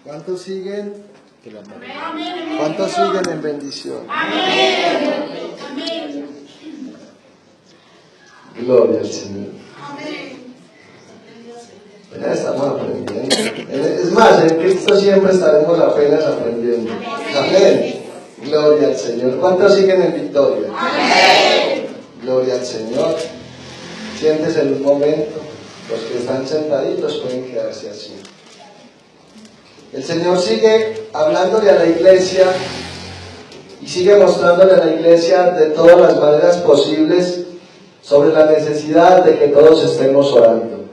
¿Cuántos siguen? ¿Cuántos siguen en bendición? Gloria al Señor. Ya estamos aprendiendo. Es más, en Cristo siempre estaremos apenas aprendiendo. Amén. Gloria al Señor. ¿Cuántos siguen en victoria? Amén. Gloria al Señor. Siéntese en un momento. Los que están sentaditos pueden quedarse así. El Señor sigue hablándole a la iglesia y sigue mostrándole a la iglesia de todas las maneras posibles sobre la necesidad de que todos estemos orando.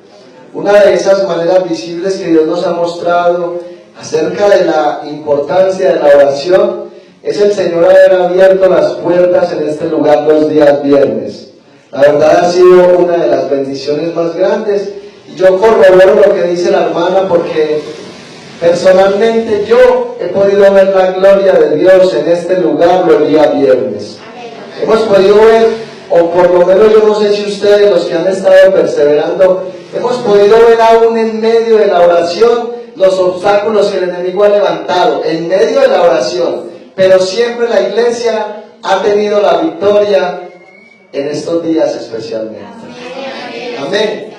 Una de esas maneras visibles que Dios nos ha mostrado acerca de la importancia de la oración es el Señor haber abierto las puertas en este lugar los días viernes. La verdad ha sido una de las bendiciones más grandes y yo corroboro lo que dice la hermana porque personalmente yo he podido ver la gloria de Dios en este lugar los días viernes. Hemos podido ver, o por lo menos yo no sé si ustedes, los que han estado perseverando, hemos podido ver aún en medio de la oración los obstáculos que el enemigo ha levantado, en medio de la oración, pero siempre la iglesia ha tenido la victoria en estos días especialmente. Amén.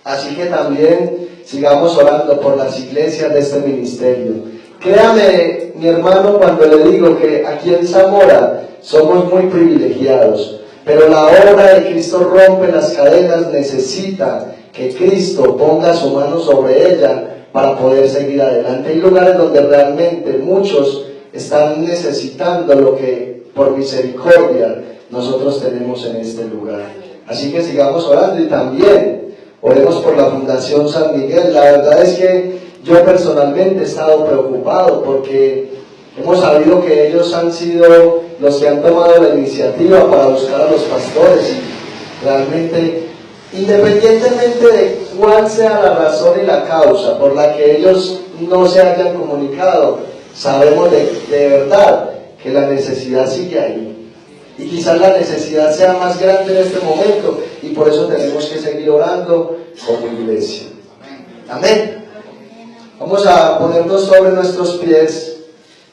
Así que también sigamos orando por las iglesias de este ministerio. Créame, mi hermano, cuando le digo que aquí en Zamora somos muy privilegiados, pero la obra de Cristo rompe las cadenas, necesita que Cristo ponga su mano sobre ella para poder seguir adelante. Hay lugares donde realmente muchos están necesitando lo que por misericordia nosotros tenemos en este lugar. Así que sigamos orando y también oremos por la Fundación San Miguel. La verdad es que yo personalmente he estado preocupado porque hemos sabido que ellos han sido los que han tomado la iniciativa para buscar a los pastores y realmente, independientemente de cuál sea la razón y la causa por la que ellos no se hayan comunicado, sabemos de verdad que la necesidad sigue ahí. Y quizás la necesidad sea más grande en este momento y por eso tenemos que seguir orando como iglesia. Amén. Vamos a ponernos sobre nuestros pies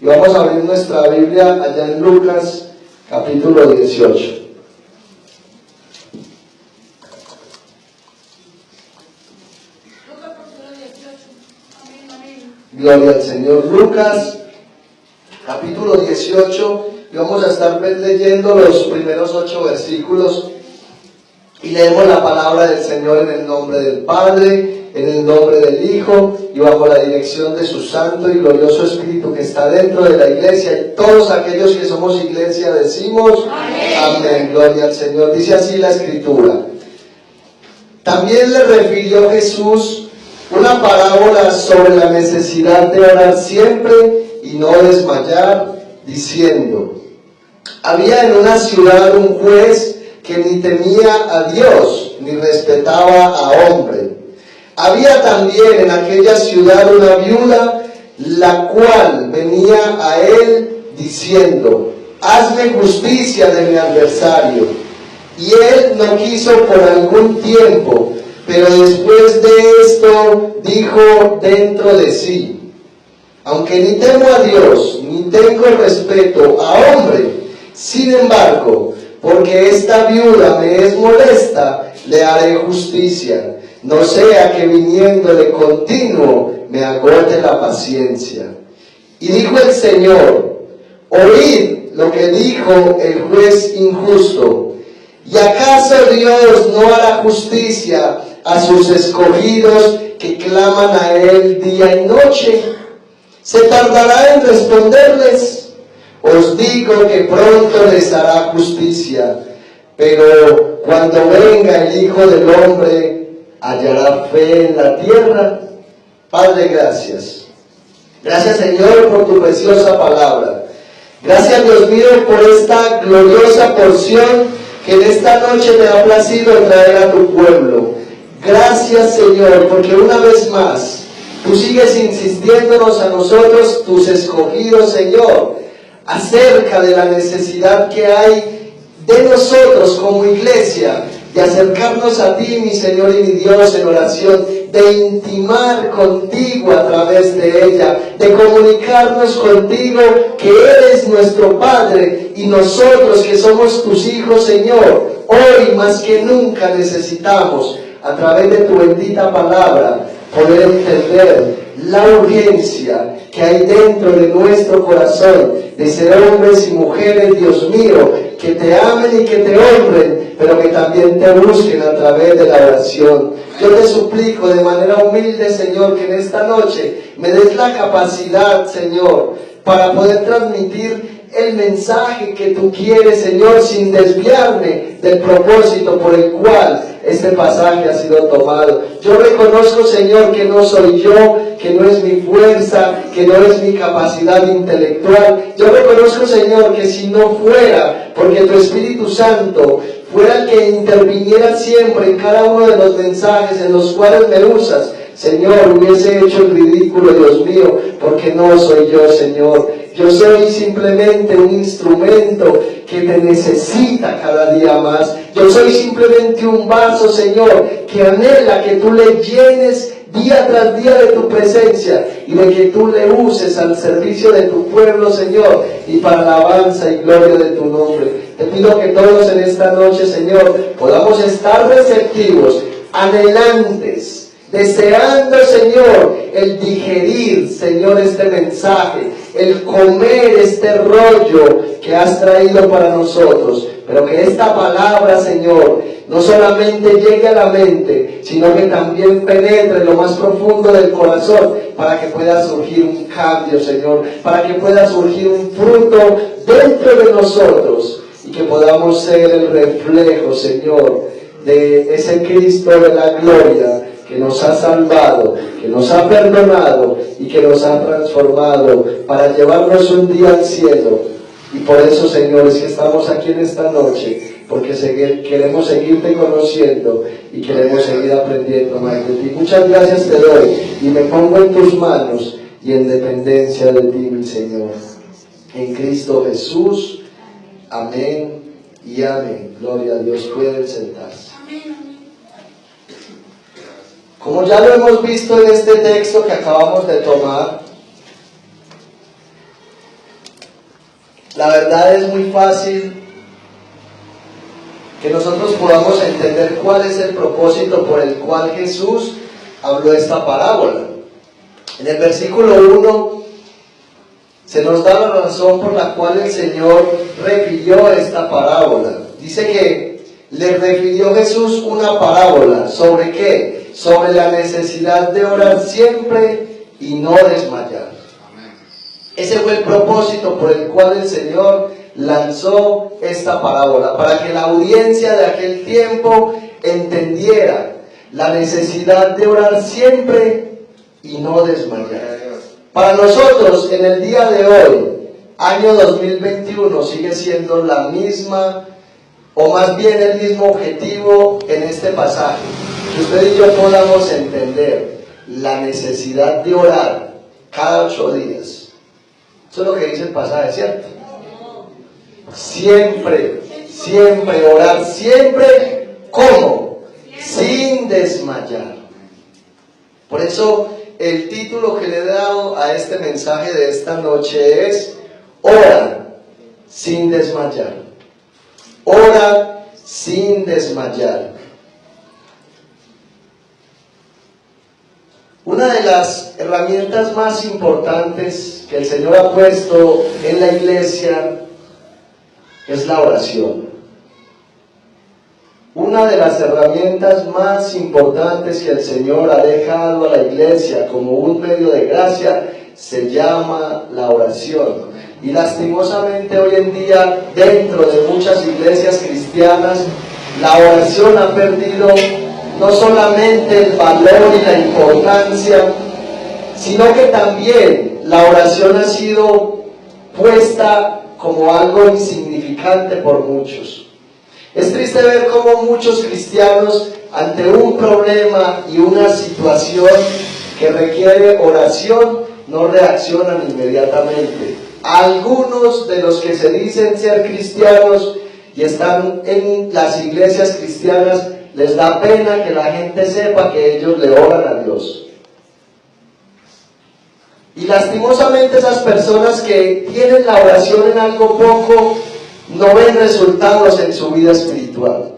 y vamos a abrir nuestra Biblia allá en Lucas capítulo 18. Gloria al Señor. Lucas capítulo 18. Y vamos a estar leyendo los primeros 8 versículos y leemos la palabra del Señor en el nombre del Padre, en el nombre del Hijo y bajo la dirección de su Santo y glorioso Espíritu que está dentro de la iglesia, y todos aquellos que somos iglesia decimos amén. Amén. Gloria al Señor. Dice así la Escritura. También le refirió Jesús una parábola sobre la necesidad de orar siempre y no desmayar, diciendo: había en una ciudad un juez que ni temía a Dios ni respetaba a hombre. Había también en aquella ciudad una viuda, la cual venía a él diciendo: hazme justicia de mi adversario. Y él no quiso por algún tiempo, pero después de esto dijo dentro de sí: aunque ni temo a Dios, ni tengo respeto a hombre, sin embargo, porque esta viuda me es molesta, le haré justicia, no sea que viniendo de continuo me agote la paciencia. Y dijo el Señor: oíd lo que dijo el juez injusto. ¿Y acaso Dios no hará justicia a sus escogidos que claman a él día y noche? ¿Se tardará en responderles? Os digo que pronto les hará justicia. Pero cuando venga el Hijo del Hombre, ¿hallará fe en la tierra? Padre, gracias. Gracias, Señor, por tu preciosa palabra. Gracias, Dios mío, por esta gloriosa porción que en esta noche te ha placido traer a tu pueblo. Gracias, Señor, porque una vez más tú sigues insistiéndonos a nosotros, tus escogidos, Señor, acerca de la necesidad que hay de nosotros como iglesia de acercarnos a ti, mi Señor y mi Dios, en oración, de intimar contigo a través de ella, de comunicarnos contigo que eres nuestro Padre y nosotros que somos tus hijos, Señor. Hoy más que nunca necesitamos, a través de tu bendita palabra, poder entender la urgencia que hay dentro de nuestro corazón de ser hombres y mujeres, Dios mío, que te amen y que te honren, pero que también te busquen a través de la oración. Yo te suplico de manera humilde, Señor, que en esta noche me des la capacidad, Señor, para poder transmitir el mensaje que tú quieres, Señor, sin desviarme del propósito por el cual este pasaje ha sido tomado. Yo reconozco, Señor, que no soy yo, que no es mi fuerza, que no es mi capacidad intelectual. Yo reconozco, Señor, que si no fuera porque tu Espíritu Santo fuera el que interviniera siempre en cada uno de los mensajes en los cuales me usas, Señor, hubiese hecho el ridículo, Dios mío, porque no soy yo, Señor. Yo soy simplemente un instrumento que te necesita cada día más. Yo soy simplemente un vaso, Señor, que anhela que tú le llenes día tras día de tu presencia y de que tú le uses al servicio de tu pueblo, Señor, y para la alabanza y gloria de tu nombre. Te pido que todos en esta noche, Señor, podamos estar receptivos, anhelantes, deseando, Señor, el digerir, Señor, este mensaje, el comer este rollo que has traído para nosotros, pero que esta palabra, Señor, no solamente llegue a la mente, sino que también penetre en lo más profundo del corazón, para que pueda surgir un cambio, Señor, para que pueda surgir un fruto dentro de nosotros, y que podamos ser el reflejo, Señor, de ese Cristo de la gloria, que nos ha salvado, que nos ha perdonado y que nos ha transformado para llevarnos un día al cielo. Y por eso, Señor, es que estamos aquí en esta noche, porque queremos seguirte conociendo y queremos seguir aprendiendo más de ti. Muchas gracias te doy y me pongo en tus manos y en dependencia de ti, mi Señor. En Cristo Jesús. Amén y amén. Gloria a Dios. Pueden sentarse. Como ya lo hemos visto en este texto que acabamos de tomar, la verdad es muy fácil que nosotros podamos entender cuál es el propósito por el cual Jesús habló esta parábola. En el versículo 1 se nos da la razón por la cual el Señor refirió esta parábola. Dice que le refirió Jesús una parábola. ¿Sobre qué? Sobre la necesidad de orar siempre y no desmayar. Ese fue el propósito por el cual el Señor lanzó esta parábola, para que la audiencia de aquel tiempo entendiera la necesidad de orar siempre y no desmayar. Para nosotros, en el día de hoy, año 2021, sigue siendo la misma, o más bien el mismo objetivo en este pasaje. Que usted y yo podamos entender la necesidad de orar cada 8 días. Eso es lo que dice el pasaje, ¿cierto? Siempre, siempre orar, siempre, ¿cómo? Sin desmayar. Por eso el título que le he dado a este mensaje de esta noche es Ora sin desmayar. Ora sin desmayar. Una de las herramientas más importantes que el Señor ha puesto en la iglesia es la oración. Una de las herramientas más importantes que el Señor ha dejado a la iglesia como un medio de gracia se llama la oración. Y lastimosamente hoy en día, dentro de muchas iglesias cristianas, la oración ha perdido no solamente el valor y la importancia, sino que también la oración ha sido puesta como algo insignificante por muchos. Es triste ver cómo muchos cristianos, ante un problema y una situación que requiere oración, no reaccionan inmediatamente. Algunos de los que se dicen ser cristianos y están en las iglesias cristianas, les da pena que la gente sepa que ellos le oran a Dios. Y lastimosamente esas personas que tienen la oración en algo poco, no ven resultados en su vida espiritual.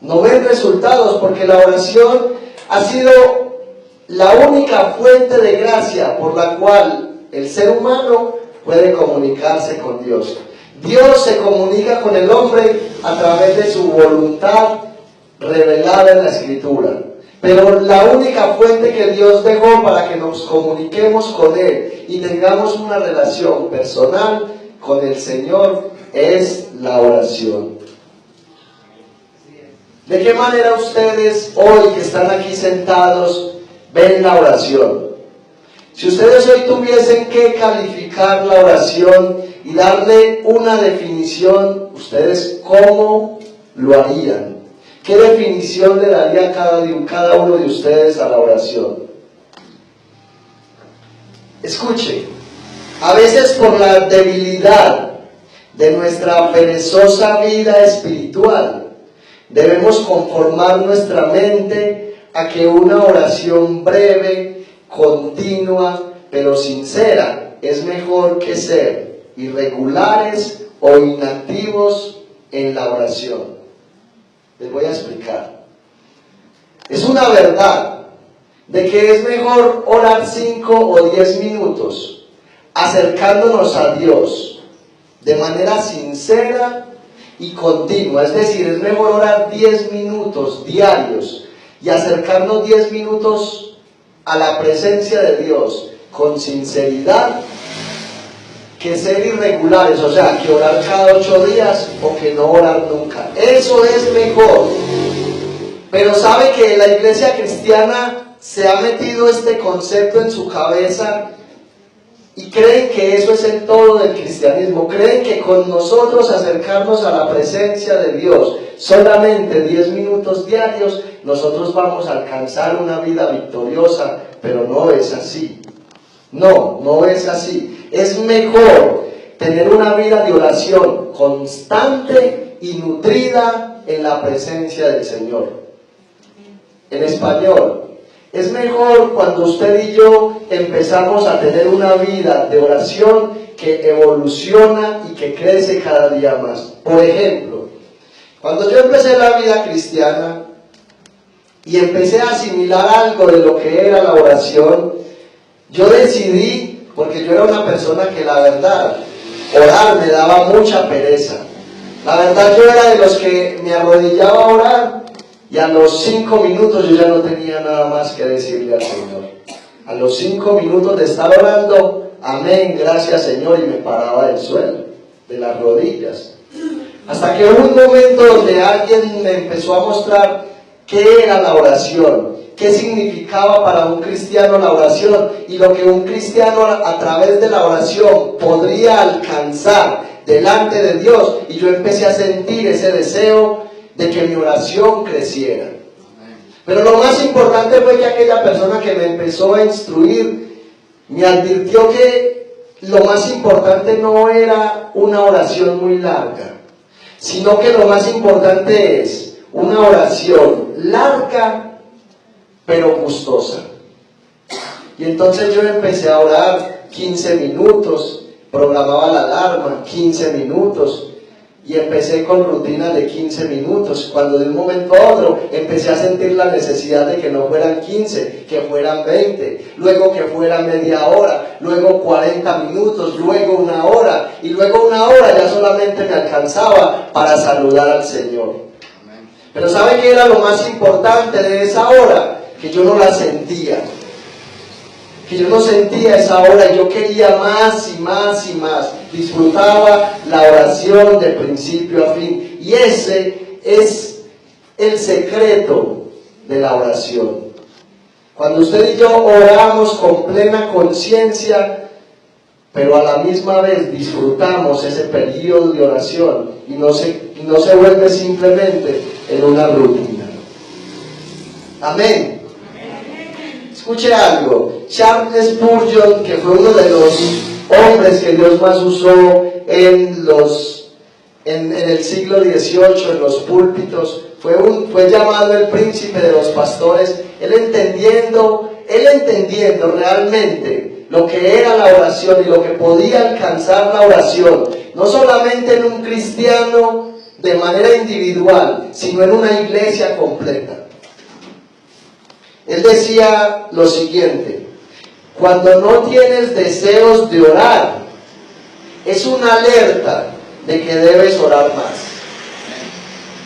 No ven resultados porque la oración ha sido la única fuente de gracia por la cual el ser humano puede comunicarse con Dios. Dios se comunica con el hombre a través de su voluntad revelada en la Escritura. Pero la única fuente que Dios dejó para que nos comuniquemos con Él y tengamos una relación personal con el Señor es la oración. ¿De qué manera ustedes hoy que están aquí sentados ven la oración? Si ustedes hoy tuviesen que calificar la oración y darle una definición, ¿ustedes cómo lo harían? ¿Qué definición le daría cada uno de ustedes a la oración? Escuche, a veces por la debilidad de nuestra perezosa vida espiritual, debemos conformar nuestra mente a que una oración breve, continua, pero sincera, es mejor que ser irregulares o inactivos en la oración. Les voy a explicar. Es una verdad de que es mejor orar 5 o 10 minutos acercándonos a Dios de manera sincera y continua. Es decir, es mejor orar 10 minutos diarios y acercarnos 10 minutos a la presencia de Dios con sinceridad, que ser irregulares, o sea, que orar cada 8 días o que no orar nunca. Eso es mejor. Pero sabe que la iglesia cristiana se ha metido este concepto en su cabeza y creen que eso es el todo del cristianismo. Creen que con nosotros acercarnos a la presencia de Dios solamente 10 minutos diarios, nosotros vamos a alcanzar una vida victoriosa, pero no es así. No es así. Es mejor tener una vida de oración constante y nutrida en la presencia del Señor. En español, es mejor cuando usted y yo empezamos a tener una vida de oración que evoluciona y que crece cada día más. Por ejemplo, cuando yo empecé la vida cristiana y empecé a asimilar algo de lo que era la oración, yo decidí, porque yo era una persona que la verdad, orar me daba mucha pereza. La verdad, yo era de los que me arrodillaba a orar y a los 5 minutos yo ya no tenía nada más que decirle al Señor. A los 5 minutos de estar orando, amén, gracias Señor, y me paraba del suelo, de las rodillas. Hasta que hubo un momento donde alguien me empezó a mostrar qué era la oración, qué significaba para un cristiano la oración y lo que un cristiano a través de la oración podría alcanzar delante de Dios. Y yo empecé a sentir ese deseo de que mi oración creciera. Pero lo más importante fue que aquella persona que me empezó a instruir me advirtió que lo más importante no era una oración muy larga, sino que lo más importante es una oración larga pero gustosa. Y entonces yo empecé a orar 15 minutos, programaba la alarma 15 minutos y empecé con rutinas de 15 minutos. Cuando de un momento a otro empecé a sentir la necesidad de que no fueran 15, que fueran 20, luego que fuera media hora, luego 40 minutos, luego 1 hora, y luego 1 hora ya solamente me alcanzaba para saludar al Señor. Pero ¿sabe qué era lo más importante de esa hora? Que yo no la sentía, que yo no sentía esa hora y yo quería más y más y más. Disfrutaba la oración de principio a fin, y ese es el secreto de la oración. Cuando usted y yo oramos con plena conciencia, pero a la misma vez disfrutamos ese periodo de oración y no se vuelve simplemente en una rutina. Amén. Escuche algo. Charles Spurgeon, que fue uno de los hombres que Dios más usó en los en el siglo XVIII, en los púlpitos, fue llamado el príncipe de los pastores, él entendiendo realmente lo que era la oración y lo que podía alcanzar la oración, no solamente en un cristiano de manera individual, sino en una iglesia completa. Él decía lo siguiente: cuando no tienes deseos de orar, es una alerta de que debes orar más.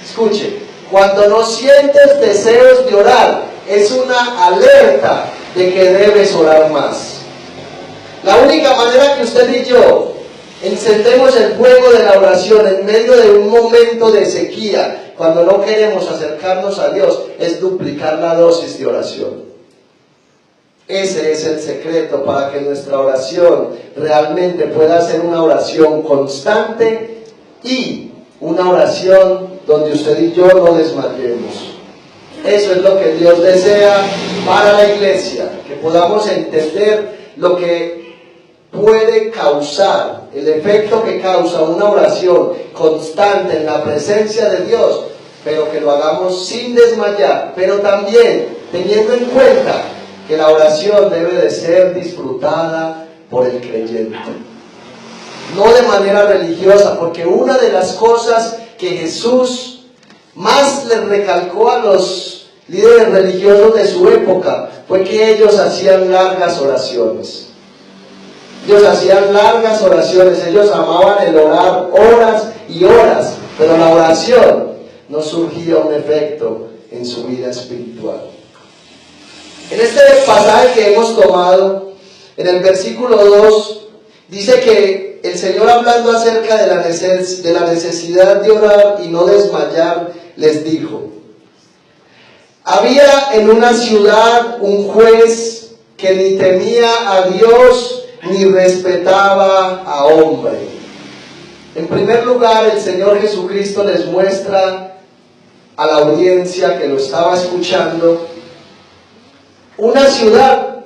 Escuche, cuando no sientes deseos de orar, es una alerta de que debes orar más. La única manera que usted y yo encendemos el fuego de la oración en medio de un momento de sequía, cuando no queremos acercarnos a Dios, es duplicar la dosis de oración. Ese es el secreto para que nuestra oración realmente pueda ser una oración constante y una oración donde usted y yo no desmayemos. Eso es lo que Dios desea para la iglesia, que podamos entender lo que puede causar, el efecto que causa una oración constante en la presencia de Dios, pero que lo hagamos sin desmayar, pero también teniendo en cuenta que la oración debe de ser disfrutada por el creyente, no de manera religiosa, porque una de las cosas que Jesús más le recalcó a los líderes religiosos de su época fue que ellos hacían largas oraciones. Ellos hacían largas oraciones, ellos amaban el orar horas y horas, pero la oración no surgía un efecto en su vida espiritual. En este pasaje que hemos tomado, en el versículo 2, dice que el Señor, hablando acerca de la necesidad de orar y no desmayar, les dijo: había en una ciudad un juez que ni temía a Dios ni respetaba a hombre. En primer lugar, el Señor Jesucristo les muestra a la audiencia que lo estaba escuchando una ciudad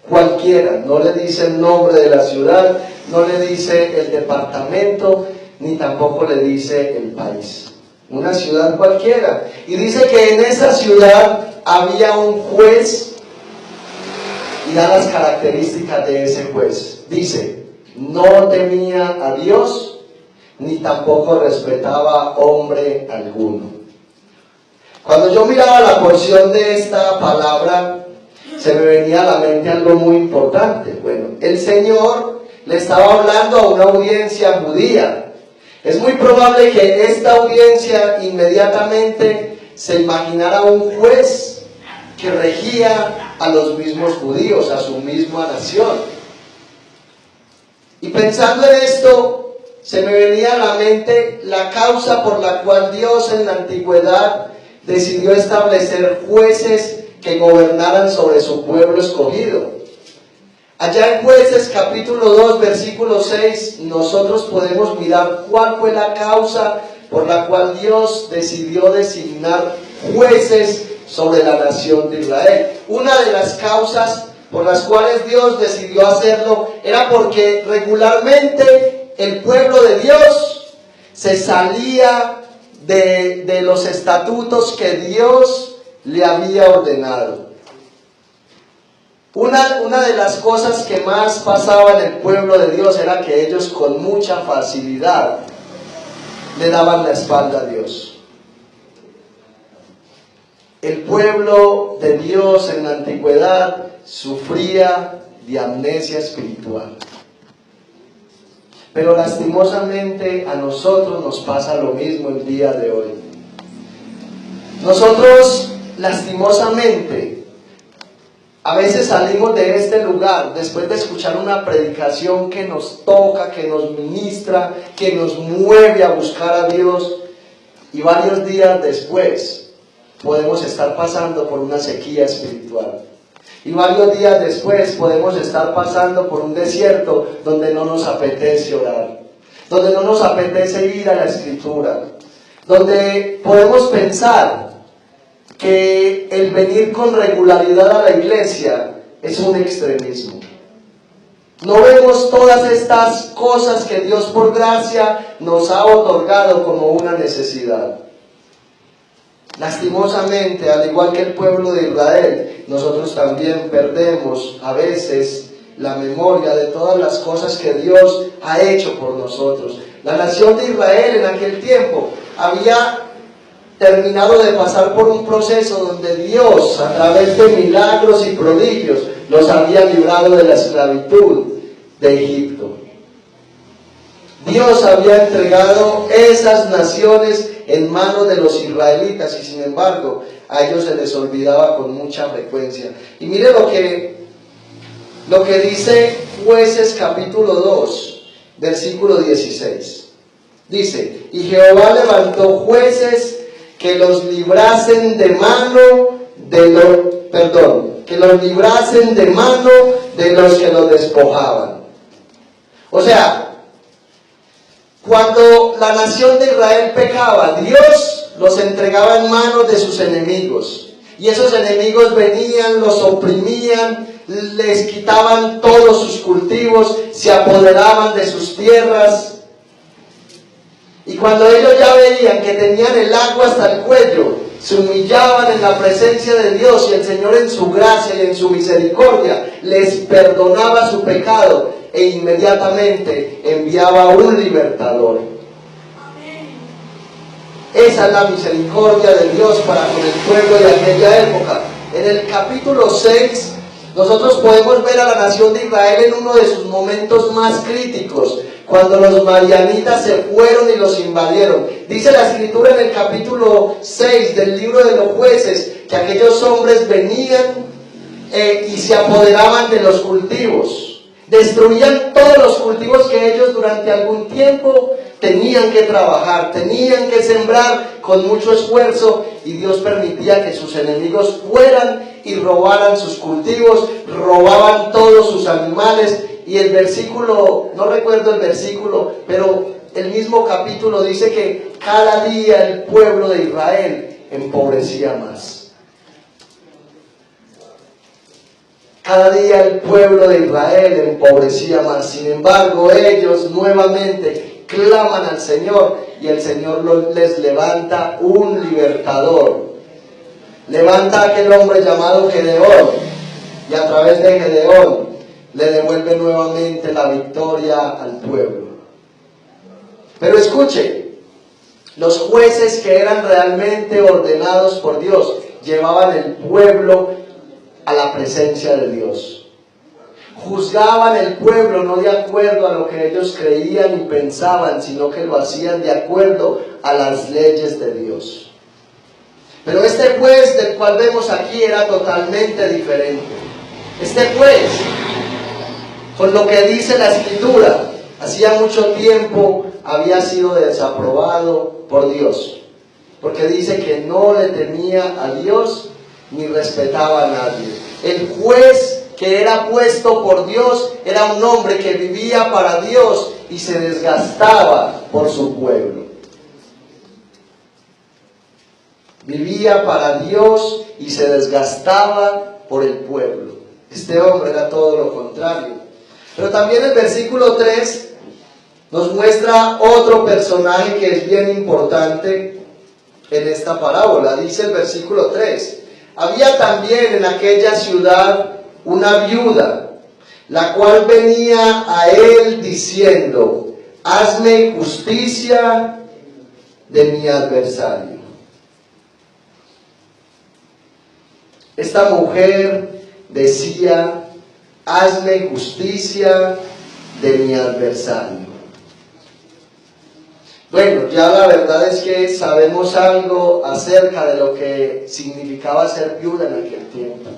cualquiera. No le dice el nombre de la ciudad, no le dice el departamento, ni tampoco le dice el país. Una ciudad cualquiera. Y dice que en esa ciudad había un juez, y da las características de ese juez. Dice: no temía a Dios, ni tampoco respetaba hombre alguno. Cuando yo miraba la porción de esta palabra, se me venía a la mente algo muy importante. Bueno, el Señor le estaba hablando a una audiencia judía. Es muy probable que esta audiencia inmediatamente se imaginara un juez que regía a los mismos judíos, a su misma nación. Y pensando en esto, se me venía a la mente la causa por la cual Dios en la antigüedad decidió establecer jueces que gobernaran sobre su pueblo escogido. Allá en Jueces capítulo 2 versículo 6 nosotros podemos mirar cuál fue la causa por la cual Dios decidió designar jueces sobre la nación de Israel. Una de las causas por las cuales Dios decidió hacerlo era porque regularmente el pueblo de Dios se salía de los estatutos que Dios le había ordenado. Una de las cosas que más pasaba en el pueblo de Dios era que ellos con mucha facilidad le daban la espalda a Dios. El pueblo de Dios en la antigüedad sufría de amnesia espiritual. Pero lastimosamente a nosotros nos pasa lo mismo el día de hoy. Nosotros lastimosamente a veces salimos de este lugar después de escuchar una predicación que nos toca, que nos ministra, que nos mueve a buscar a Dios, y varios días después podemos estar pasando por una sequía espiritual. Y varios días después podemos estar pasando por un desierto donde no nos apetece orar, donde no nos apetece ir a la Escritura, donde podemos pensar que el venir con regularidad a la iglesia es un extremismo. No vemos todas estas cosas que Dios por gracia nos ha otorgado como una necesidad. Lastimosamente, al igual que el pueblo de Israel, nosotros también perdemos a veces la memoria de todas las cosas que Dios ha hecho por nosotros. La nación de Israel en aquel tiempo había terminado de pasar por un proceso donde Dios, a través de milagros y prodigios, los había librado de la esclavitud de Egipto. Dios había entregado esas naciones en manos de los israelitas y sin embargo a ellos se les olvidaba con mucha frecuencia. Y mire lo que dice Jueces capítulo 2, versículo 16. Dice: y Jehová levantó jueces que los librasen de mano de los que los despojaban. O sea, cuando la nación de Israel pecaba, Dios los entregaba en manos de sus enemigos. Y esos enemigos venían, los oprimían, les quitaban todos sus cultivos, se apoderaban de sus tierras. Y cuando ellos ya veían que tenían el agua hasta el cuello, se humillaban en la presencia de Dios y el Señor en su gracia y en su misericordia les perdonaba su pecado e inmediatamente enviaba un libertador. Esa es la misericordia de Dios para con el pueblo de aquella época. En el capítulo 6 nosotros podemos ver a la nación de Israel en uno de sus momentos más críticos, cuando los madianitas se fueron y los invadieron. Dice la escritura en el capítulo 6 del libro de los Jueces que aquellos hombres venían y se apoderaban de los cultivos, destruían todos los cultivos que ellos durante algún tiempo tenían que trabajar, tenían que sembrar con mucho esfuerzo, y Dios permitía que sus enemigos fueran y robaran sus cultivos, robaban todos sus animales. Y el versículo, no recuerdo el versículo, pero el mismo capítulo dice que cada día el pueblo de Israel empobrecía más. Cada día el pueblo de Israel empobrecía más. Sin embargo, ellos nuevamente claman al Señor y el Señor les levanta un libertador. Levanta a aquel hombre llamado Gedeón, y a través de Gedeón le devuelve nuevamente la victoria al pueblo. Pero escuche, los jueces que eran realmente ordenados por Dios llevaban el pueblo a la presencia de Dios. Juzgaban el pueblo no de acuerdo a lo que ellos creían y pensaban, sino que lo hacían de acuerdo a las leyes de Dios. Pero este juez del cual vemos aquí era totalmente diferente. Este juez, con lo que dice la escritura, hacía mucho tiempo había sido desaprobado por Dios, porque dice que no le temía a Dios ni respetaba a nadie. El juez que era puesto por Dios era un hombre que vivía para Dios y se desgastaba por su pueblo. Vivía para Dios y se desgastaba por el pueblo. Este hombre era todo lo contrario. Pero también el versículo 3 nos muestra otro personaje que es bien importante en esta parábola. Dice el versículo 3: había también en aquella ciudad una viuda, la cual venía a él diciendo: hazme justicia de mi adversario. Esta mujer decía: hazme justicia de mi adversario. Bueno, ya la verdad es que sabemos algo acerca de lo que significaba ser viuda en aquel tiempo.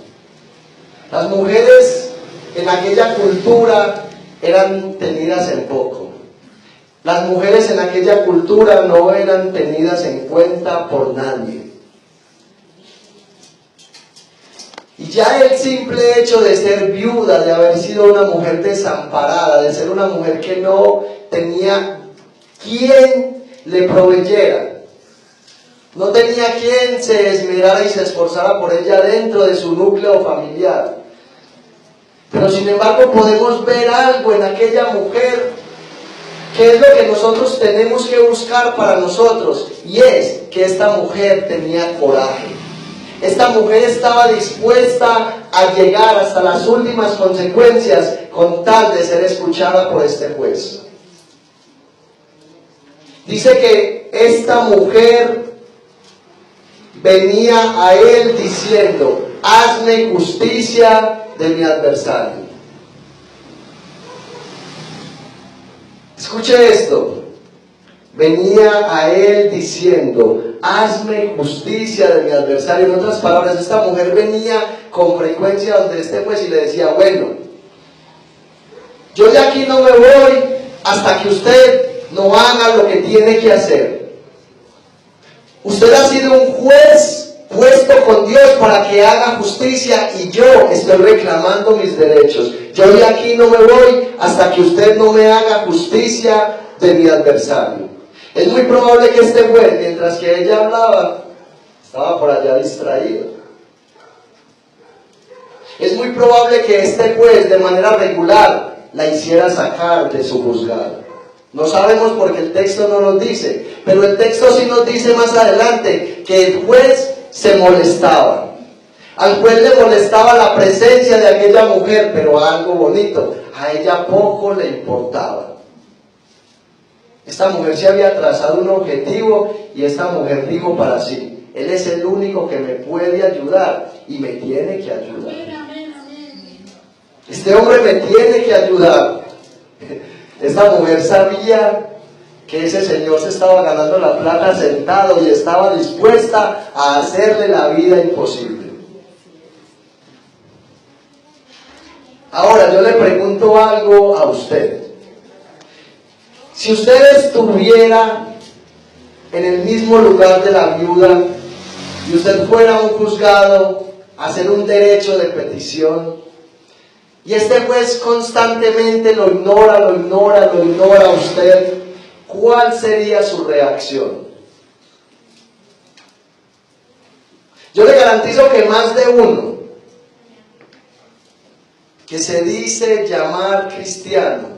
Las mujeres en aquella cultura eran tenidas en poco. Las mujeres en aquella cultura no eran tenidas en cuenta por nadie. Y ya el simple hecho de ser viuda, de haber sido una mujer desamparada, de ser una mujer que no tenía quien le proveyera, no tenía quien se esmerara y se esforzara por ella dentro de su núcleo familiar, Pero sin embargo podemos ver algo en aquella mujer que es lo que nosotros tenemos que buscar para nosotros, y es que esta mujer tenía coraje. Esta mujer estaba dispuesta a llegar hasta las últimas consecuencias con tal de ser escuchada por este juez. Dice que esta mujer venía a él diciendo: hazme justicia de mi adversario. Escuche esto. Venía a él diciendo: hazme justicia de mi adversario. En otras palabras, esta mujer venía con frecuencia donde este juez y le decía: bueno, yo de aquí no me voy hasta que usted no haga lo que tiene que hacer. Usted ha sido un juez puesto con Dios para que haga justicia, y yo estoy reclamando mis derechos. Yo de aquí no me voy hasta que usted no me haga justicia de mi adversario. Es muy probable que este juez, mientras que ella hablaba, estaba por allá distraído. Es muy probable que este juez de manera regular la hiciera sacar de su juzgado. No sabemos porque el texto no nos dice, pero el texto sí nos dice más adelante que el juez se molestaba. Al juez le molestaba la presencia de aquella mujer, pero algo bonito, a ella poco le importaba. Esta mujer se había trazado un objetivo y esta mujer dijo para sí: él es el único que me puede ayudar y me tiene que ayudar. Este hombre me tiene que ayudar. Esta mujer sabía que ese señor se estaba ganando la plata sentado y estaba dispuesta a hacerle la vida imposible. Ahora yo le pregunto algo a usted. Si usted estuviera en el mismo lugar de la viuda y usted fuera a un juzgado a hacer un derecho de petición, y este juez constantemente lo ignora a usted, ¿cuál sería su reacción? Yo le garantizo que más de uno que se dice llamar cristiano,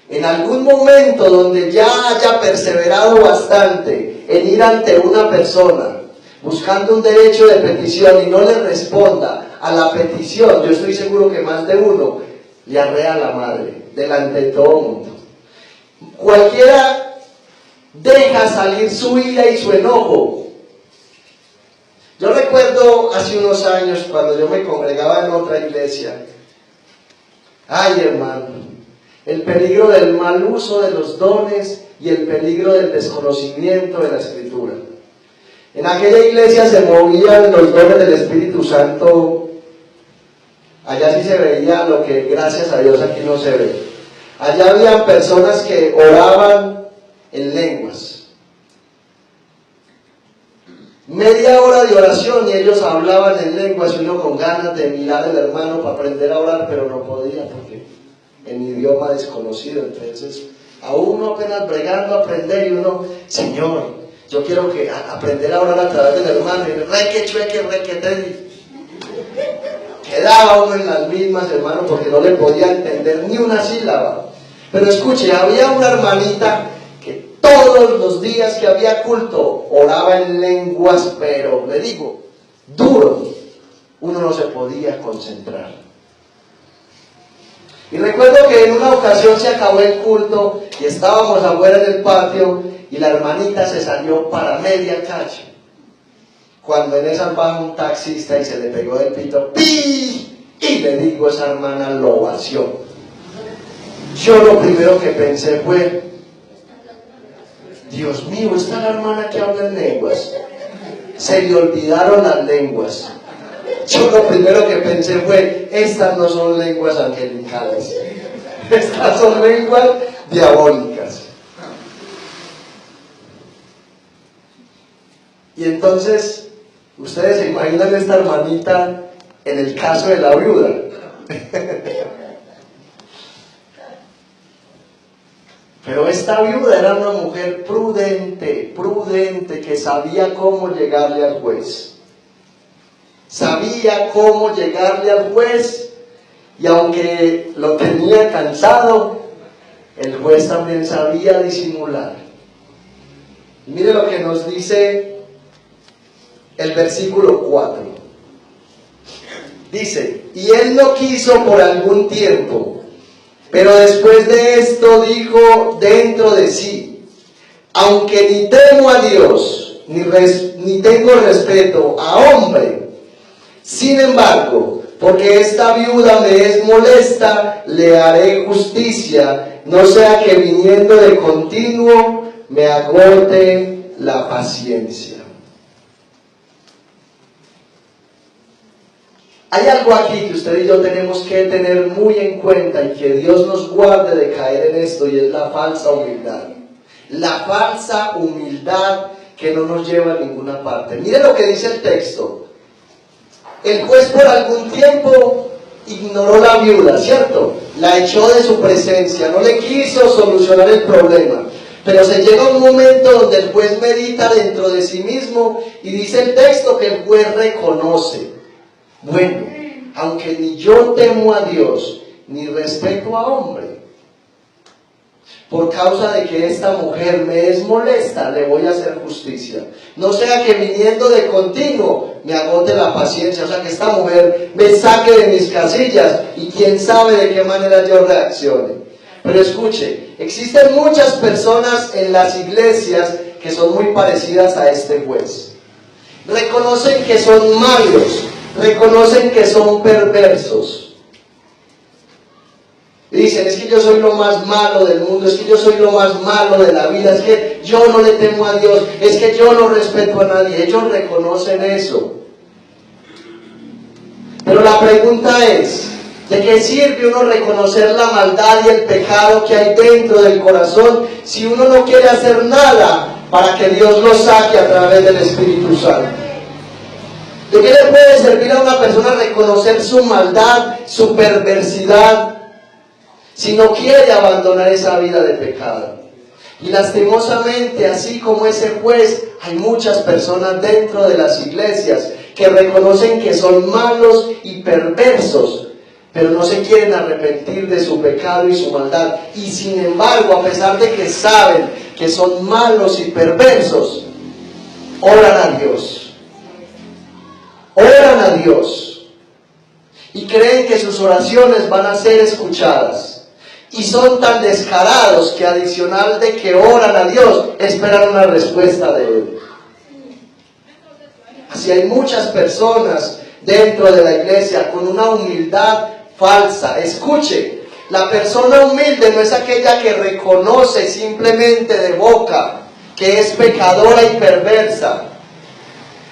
en algún momento donde ya haya perseverado bastante en ir ante una persona buscando un derecho de petición y no le responda a la petición, yo estoy seguro que más de uno le arrea a la madre delante de todo el mundo. Cualquiera deja salir su ira y su enojo. Yo recuerdo hace unos años cuando yo me congregaba en otra iglesia. Ay, hermano, el peligro del mal uso de los dones y el peligro del desconocimiento de la Escritura. En aquella iglesia se movían los dones del Espíritu Santo. Allá sí se veía lo que gracias a Dios aquí no se ve. Allá habían personas que oraban en lenguas. Media hora de oración y ellos hablaban en lenguas, y uno con ganas de mirar al hermano para aprender a orar, pero no podía porque en idioma desconocido. Entonces a uno apenas bregando a aprender, y uno: Señor, yo quiero que aprender a orar a través del hermano, y reque, chueque, requete. Quedaba uno en las mismas, hermano, porque no le podía entender ni una sílaba. Pero escuche, había una hermanita que todos los días que había culto oraba en lenguas, pero le digo, duro. Uno no se podía concentrar. Y recuerdo que en una ocasión se acabó el culto y estábamos afuera en el patio y la hermanita se salió para media calle. Cuando en esa baja un taxista y se le pegó del pito, ¡pi! Y le digo a esa hermana, lo vació. Yo lo primero que pensé fue: Dios mío, esta es la hermana que habla en lenguas. Se le olvidaron las lenguas. Yo lo primero que pensé fue: estas no son lenguas angelicales, estas son lenguas diabólicas. Y entonces ustedes se imaginan esta hermanita en el caso de la viuda. Pero esta viuda era una mujer prudente, que sabía cómo llegarle al juez. Sabía cómo llegarle al juez Y aunque lo tenía cansado, el juez también sabía disimular. Y mire lo que nos dice el versículo 4. Dice, y él no quiso por algún tiempo, pero después de esto dijo dentro de sí, aunque ni temo a Dios, ni tengo respeto a hombre, sin embargo, porque esta viuda me es molesta, le haré justicia, no sea que viniendo de continuo me agote la paciencia. Hay algo aquí que usted y yo tenemos que tener muy en cuenta y que Dios nos guarde de caer en esto, y es la falsa humildad. La falsa humildad que no nos lleva a ninguna parte. Mire lo que dice el texto. El juez por algún tiempo ignoró la viuda, ¿cierto? La echó de su presencia, no le quiso solucionar el problema. Pero se llega un momento donde el juez medita dentro de sí mismo y dice el texto que el juez reconoce. Bueno, aunque ni yo temo a Dios, ni respeto a hombre, por causa de que esta mujer me es molesta, le voy a hacer justicia. No sea que viniendo de continuo me agote la paciencia, o sea que esta mujer me saque de mis casillas y quién sabe de qué manera yo reaccione. Pero escuche, existen muchas personas en las iglesias que son muy parecidas a este juez. Reconocen que son malos, reconocen que son perversos. Y dicen, es que yo soy lo más malo del mundo, es que yo soy lo más malo de la vida, es que yo no le temo a Dios, es que yo no respeto a nadie. Ellos reconocen eso. Pero la pregunta es, ¿de qué sirve uno reconocer la maldad y el pecado que hay dentro del corazón si uno no quiere hacer nada para que Dios lo saque a través del Espíritu Santo? ¿De qué le puede servir a una persona reconocer su maldad, su perversidad, si no quiere abandonar esa vida de pecado? Y lastimosamente, así como ese juez, hay muchas personas dentro de las iglesias que reconocen que son malos y perversos, pero no se quieren arrepentir de su pecado y su maldad. Y sin embargo, a pesar de que saben que son malos y perversos, oran a Dios. Oran a Dios y creen que sus oraciones van a ser escuchadas, y son tan descarados que adicional de que oran a Dios, esperan una respuesta de Él. Así hay muchas personas dentro de la iglesia con una humildad falsa. Escuche, la persona humilde no es aquella que reconoce simplemente de boca que es pecadora y perversa,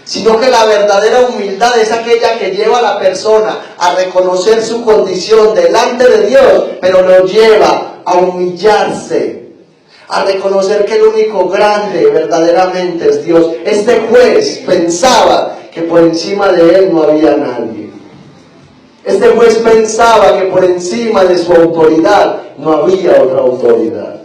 sino que la verdadera humildad es aquella que lleva a la persona a reconocer su condición delante de Dios, pero lo lleva a humillarse, a reconocer que el único grande verdaderamente es Dios. Este juez pensaba que por encima de él no había nadie. Este juez pensaba que por encima de su autoridad no había otra autoridad.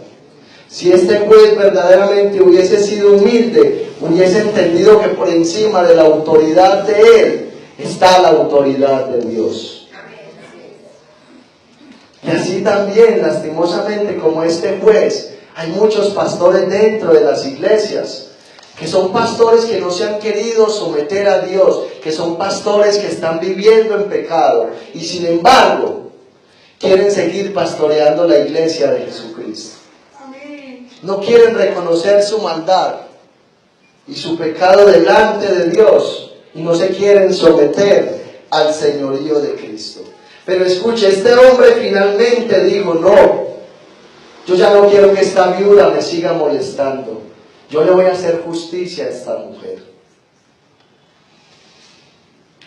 Si este juez verdaderamente hubiese sido humilde, hubiese entendido que por encima de la autoridad de él está la autoridad de Dios. Y así también, lastimosamente, como este juez, hay muchos pastores dentro de las iglesias, que son pastores que no se han querido someter a Dios, que son pastores que están viviendo en pecado, y sin embargo, quieren seguir pastoreando la iglesia de Jesucristo. No quieren reconocer su maldad y su pecado delante de Dios, y no se quieren someter al señorío de Cristo. Pero escuche, este hombre finalmente dijo, no, yo ya no quiero que esta viuda me siga molestando, yo le voy a hacer justicia a esta mujer.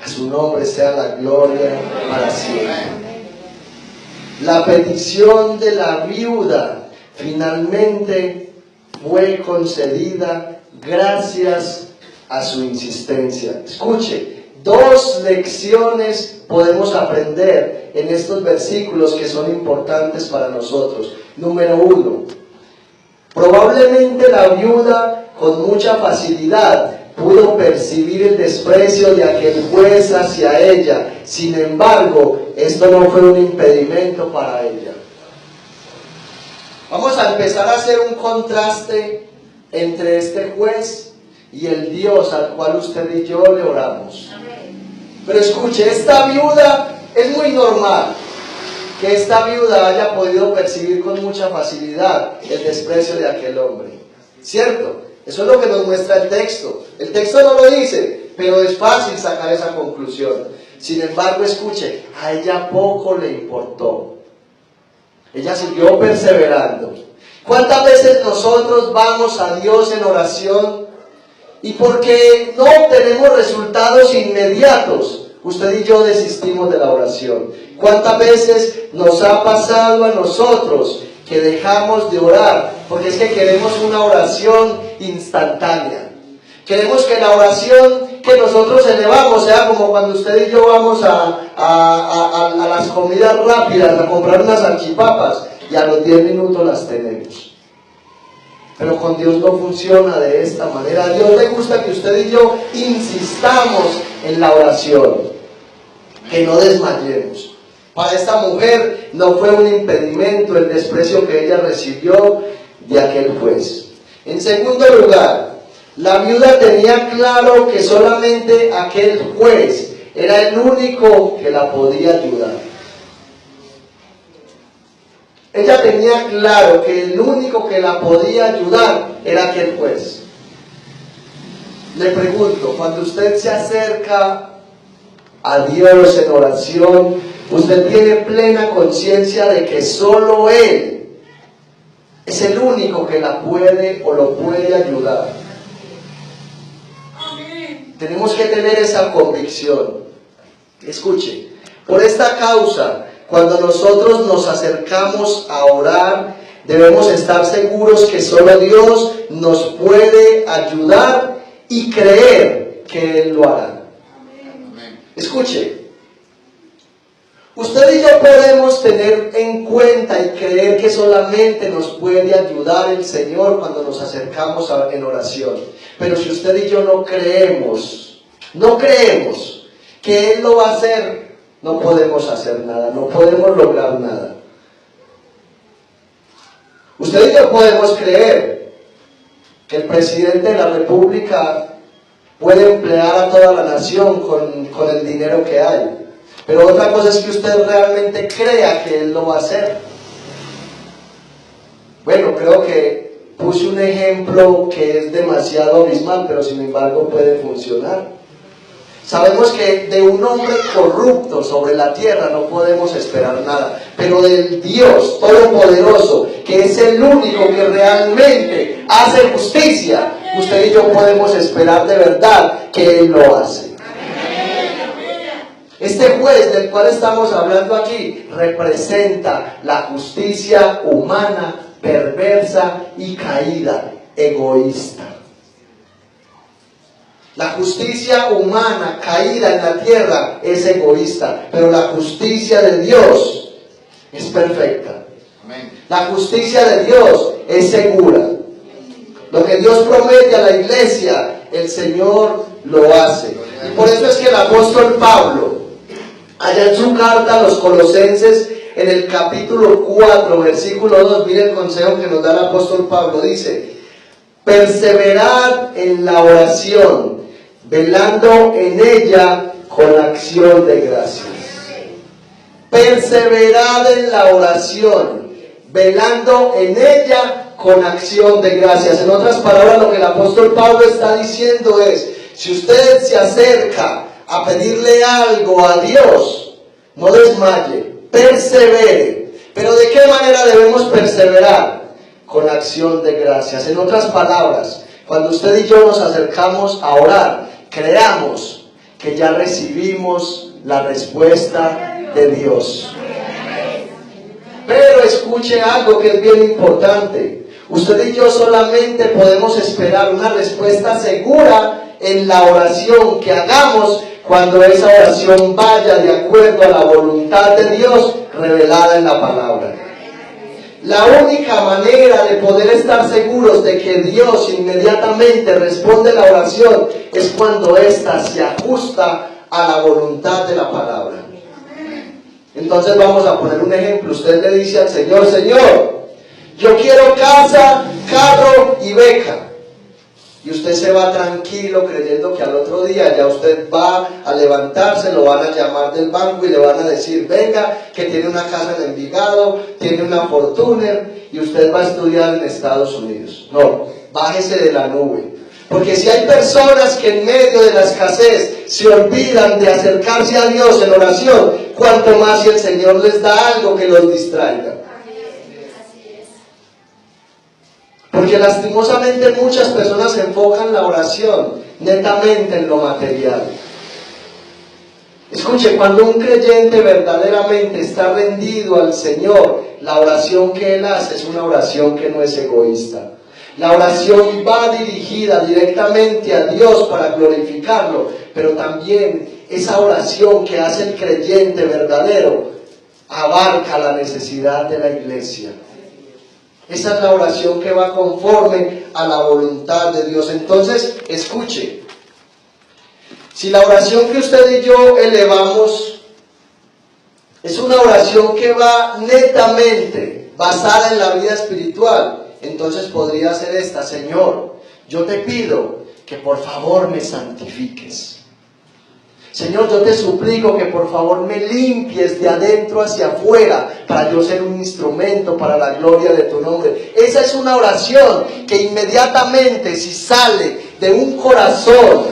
A su nombre sea la gloria para siempre. La petición de la viuda finalmente fue concedida gracias a su insistencia. Escuche, dos lecciones podemos aprender en estos versículos que son importantes para nosotros. Número uno, probablemente la viuda con mucha facilidad pudo percibir el desprecio de aquel juez hacia ella. Sin embargo, esto no fue un impedimento para ella. Vamos a empezar a hacer un contraste entre este juez y el Dios al cual usted y yo le oramos. Pero escuche, esta viuda es muy normal que esta viuda haya podido percibir con mucha facilidad el desprecio de aquel hombre, ¿cierto? Eso es lo que nos muestra el texto. El texto no lo dice, pero es fácil sacar esa conclusión. Sin embargo, escuche, a ella poco le importó. Ella siguió perseverando. ¿Cuántas veces nosotros vamos a Dios en oración y porque no obtenemos resultados inmediatos, usted y yo desistimos de la oración? ¿Cuántas veces nos ha pasado a nosotros que dejamos de orar porque es que queremos una oración instantánea? Queremos que la oración que nosotros elevamos sea como cuando usted y yo vamos a las comidas rápidas a comprar unas salchipapas y a los 10 minutos las tenemos. Pero con Dios no funciona de esta manera. A Dios le gusta que usted y yo insistamos en la oración, que no desmayemos. Para esta mujer no fue un impedimento el desprecio que ella recibió de aquel juez. En segundo lugar, la viuda tenía claro que solamente aquel juez era el único que la podía ayudar. Ella tenía claro que el único que la podía ayudar era aquel juez. Le pregunto, cuando usted se acerca a Dios en oración, usted tiene plena conciencia de que solo Él es el único que la puede o lo puede ayudar. Tenemos que tener esa convicción. Escuche, por esta causa, cuando nosotros nos acercamos a orar, debemos estar seguros que solo Dios nos puede ayudar y creer que Él lo hará. Escuche, usted y yo podemos tener en cuenta y creer que solamente nos puede ayudar el Señor cuando nos acercamos en oración. Pero si usted y yo no creemos que Él lo va a hacer, no podemos hacer nada, no podemos lograr nada. Usted y yo podemos creer que el presidente de la República puede emplear a toda la nación con el dinero que hay. Pero otra cosa es que usted realmente crea que Él lo va a hacer. Bueno, creo que puse un ejemplo que es demasiado abismal, pero sin embargo puede funcionar. Sabemos que de un hombre corrupto sobre la tierra no podemos esperar nada, pero del Dios Todopoderoso, que es el único que realmente hace justicia, usted y yo podemos esperar de verdad que Él lo hace. Este juez del cual estamos hablando aquí representa la justicia humana, perversa y caída, egoísta. La justicia humana caída en la tierra es egoísta, pero la justicia de Dios es perfecta. La justicia de Dios es segura. Lo que Dios promete a la iglesia, el Señor lo hace. Y por eso es que el apóstol Pablo, allá en su carta a los Colosenses, en el capítulo 4, versículo 2, mire el consejo que nos da el apóstol Pablo, dice: perseverad en la oración, velando en ella con acción de gracias. Perseverad en la oración, velando en ella con acción de gracias. En otras palabras, lo que el apóstol Pablo está diciendo es: si usted se acerca a pedirle algo a Dios, no desmaye, persevere. Pero ¿de qué manera debemos perseverar? Con acción de gracias. En otras palabras, cuando usted y yo nos acercamos a orar, creamos que ya recibimos la respuesta de Dios. Pero escuche algo que es bien importante. Usted y yo solamente podemos esperar una respuesta segura en la oración que hagamos cuando esa oración vaya de acuerdo a la voluntad de Dios revelada en la palabra. La única manera de poder estar seguros de que Dios inmediatamente responde la oración es cuando ésta se ajusta a la voluntad de la palabra. Entonces vamos a poner un ejemplo. Usted le dice al Señor: Señor, yo quiero casa, carro y beca. Y usted se va tranquilo creyendo que al otro día ya usted va a levantarse, lo van a llamar del banco y le van a decir: venga, que tiene una casa en Envigado, tiene una Fortuner y usted va a estudiar en Estados Unidos. No, bájese de la nube. Porque si hay personas que en medio de la escasez se olvidan de acercarse a Dios en oración, cuanto más si el Señor les da algo que los distraiga. Porque lastimosamente muchas personas enfocan la oración netamente en lo material. Escuche, cuando un creyente verdaderamente está rendido al Señor, la oración que él hace es una oración que no es egoísta. La oración va dirigida directamente a Dios para glorificarlo, pero también esa oración que hace el creyente verdadero abarca la necesidad de la iglesia. Esa es la oración que va conforme a la voluntad de Dios. Entonces, escuche, si la oración que usted y yo elevamos es una oración que va netamente basada en la vida espiritual, entonces podría ser esta: Señor, yo te pido que por favor me santifiques. Señor, yo te suplico que por favor me limpies de adentro hacia afuera para yo ser un instrumento para la gloria de tu nombre. Esa es una oración que inmediatamente, si sale de un corazón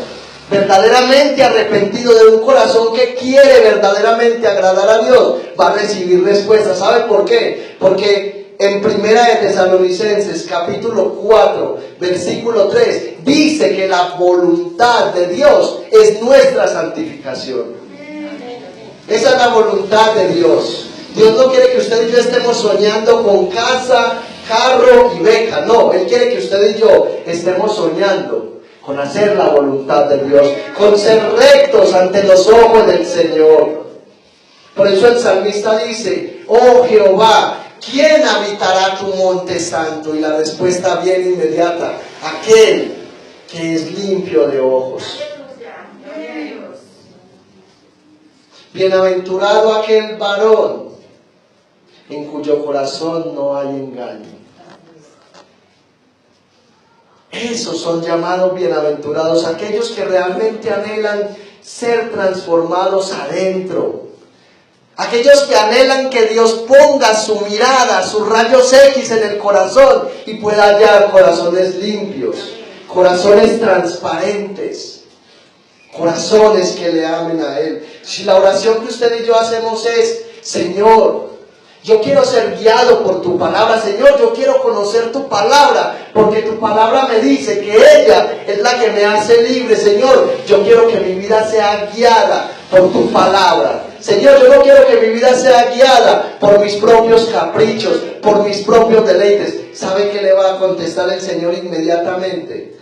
verdaderamente arrepentido, de un corazón que quiere verdaderamente agradar a Dios, va a recibir respuesta. ¿Sabe por qué? Porque en Primera de Tesalonicenses, capítulo 4, versículo 3, dice que la voluntad de Dios es nuestra santificación. Esa es la voluntad de Dios. Dios no quiere que usted y yo estemos soñando con casa, carro y beca. No, Él quiere que usted y yo estemos soñando con hacer la voluntad de Dios, con ser rectos ante los ojos del Señor. Por eso el salmista dice: oh Jehová, ¿quién habitará tu monte santo? Y la respuesta viene inmediata: aquel que es limpio de ojos. Bienaventurado aquel varón en cuyo corazón no hay engaño. Esos son llamados bienaventurados, aquellos que realmente anhelan ser transformados adentro. Aquellos que anhelan que Dios ponga su mirada, sus rayos X en el corazón y pueda hallar corazones limpios, corazones transparentes, corazones que le amen a Él. Si la oración que usted y yo hacemos es: Señor, yo quiero ser guiado por tu palabra. Señor, yo quiero conocer tu palabra, porque tu palabra me dice que ella es la que me hace libre. Señor, yo quiero que mi vida sea guiada por tu palabra. Señor, yo no quiero que mi vida sea guiada por mis propios caprichos, por mis propios deleites. ¿Sabe qué le va a contestar el Señor inmediatamente?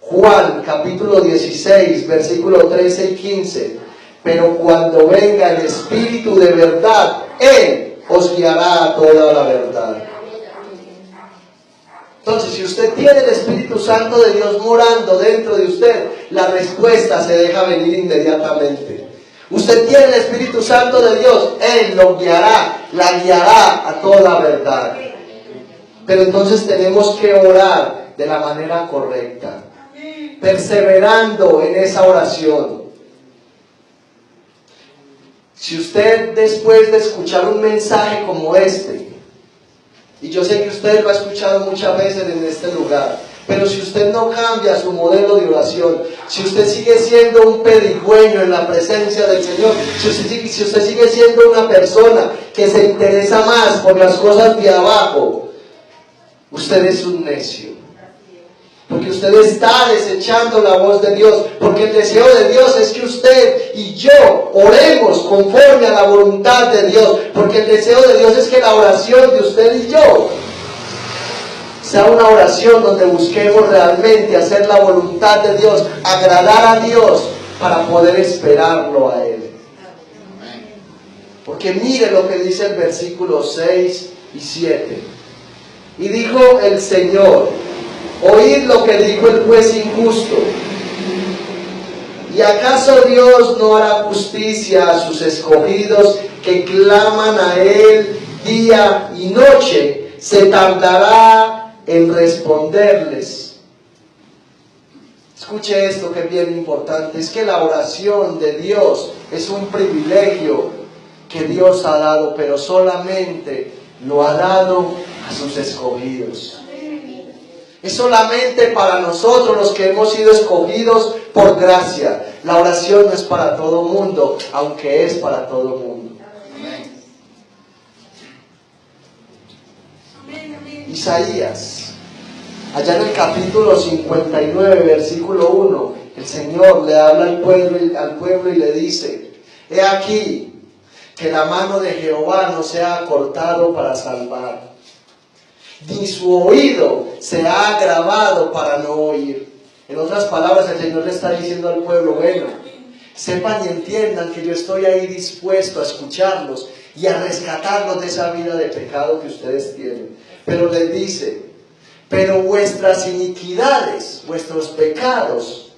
Juan capítulo 16, versículos 13 y 15. Pero cuando venga el Espíritu de verdad, Él os guiará a toda la verdad. Entonces, si usted tiene el Espíritu Santo de Dios morando dentro de usted, la respuesta se deja venir inmediatamente. Usted tiene el Espíritu Santo de Dios, Él lo guiará, la guiará a toda verdad. Pero entonces tenemos que orar de la manera correcta, perseverando en esa oración. Si usted, después de escuchar un mensaje como este, y yo sé que usted lo ha escuchado muchas veces en este lugar, pero si usted no cambia su modelo de oración, si usted sigue siendo un pedigüeño en la presencia del Señor, si usted sigue siendo una persona que se interesa más por las cosas de abajo, usted es un necio. Porque usted está desechando la voz de Dios. Porque el deseo de Dios es que usted y yo oremos conforme a la voluntad de Dios. Porque el deseo de Dios es que la oración de usted y yo sea una oración donde busquemos realmente hacer la voluntad de Dios, agradar a Dios para poder esperarlo a Él. Porque mire lo que dice el versículo 6 y 7. Y dijo el Señor: oíd lo que dijo el juez injusto. ¿Y acaso Dios no hará justicia a sus escogidos que claman a Él día y noche? ¿Se tardará en responderles? Escuche esto que es bien importante. Es que la oración de Dios es un privilegio que Dios ha dado, pero solamente lo ha dado a sus escogidos. Es solamente para nosotros los que hemos sido escogidos por gracia. La oración no es para todo mundo, aunque es para todo mundo. Isaías, allá en el capítulo 59, versículo 1, el Señor le habla al pueblo y le dice: he aquí que la mano de Jehová no se ha acortado para salvar, ni su oído se ha agravado para no oír. En otras palabras, el Señor le está diciendo al pueblo: bueno, sepan y entiendan que yo estoy ahí dispuesto a escucharlos y a rescatarlos de esa vida de pecado que ustedes tienen. Pero les dice: pero vuestras iniquidades, vuestros pecados,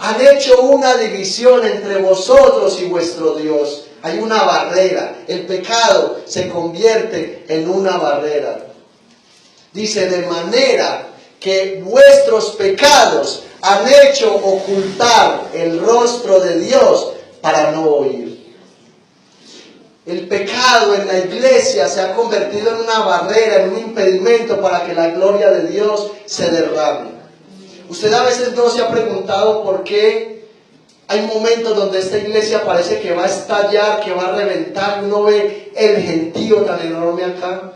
han hecho una división entre vosotros y vuestro Dios. Hay una barrera. El pecado se convierte en una barrera. Dice: de manera que vuestros pecados han hecho ocultar el rostro de Dios para no oír. El pecado en la iglesia se ha convertido en una barrera, en un impedimento para que la gloria de Dios se derrame. Usted a veces no se ha preguntado por qué hay momentos donde esta iglesia parece que va a estallar, que va a reventar, y uno ve el gentío tan enorme acá.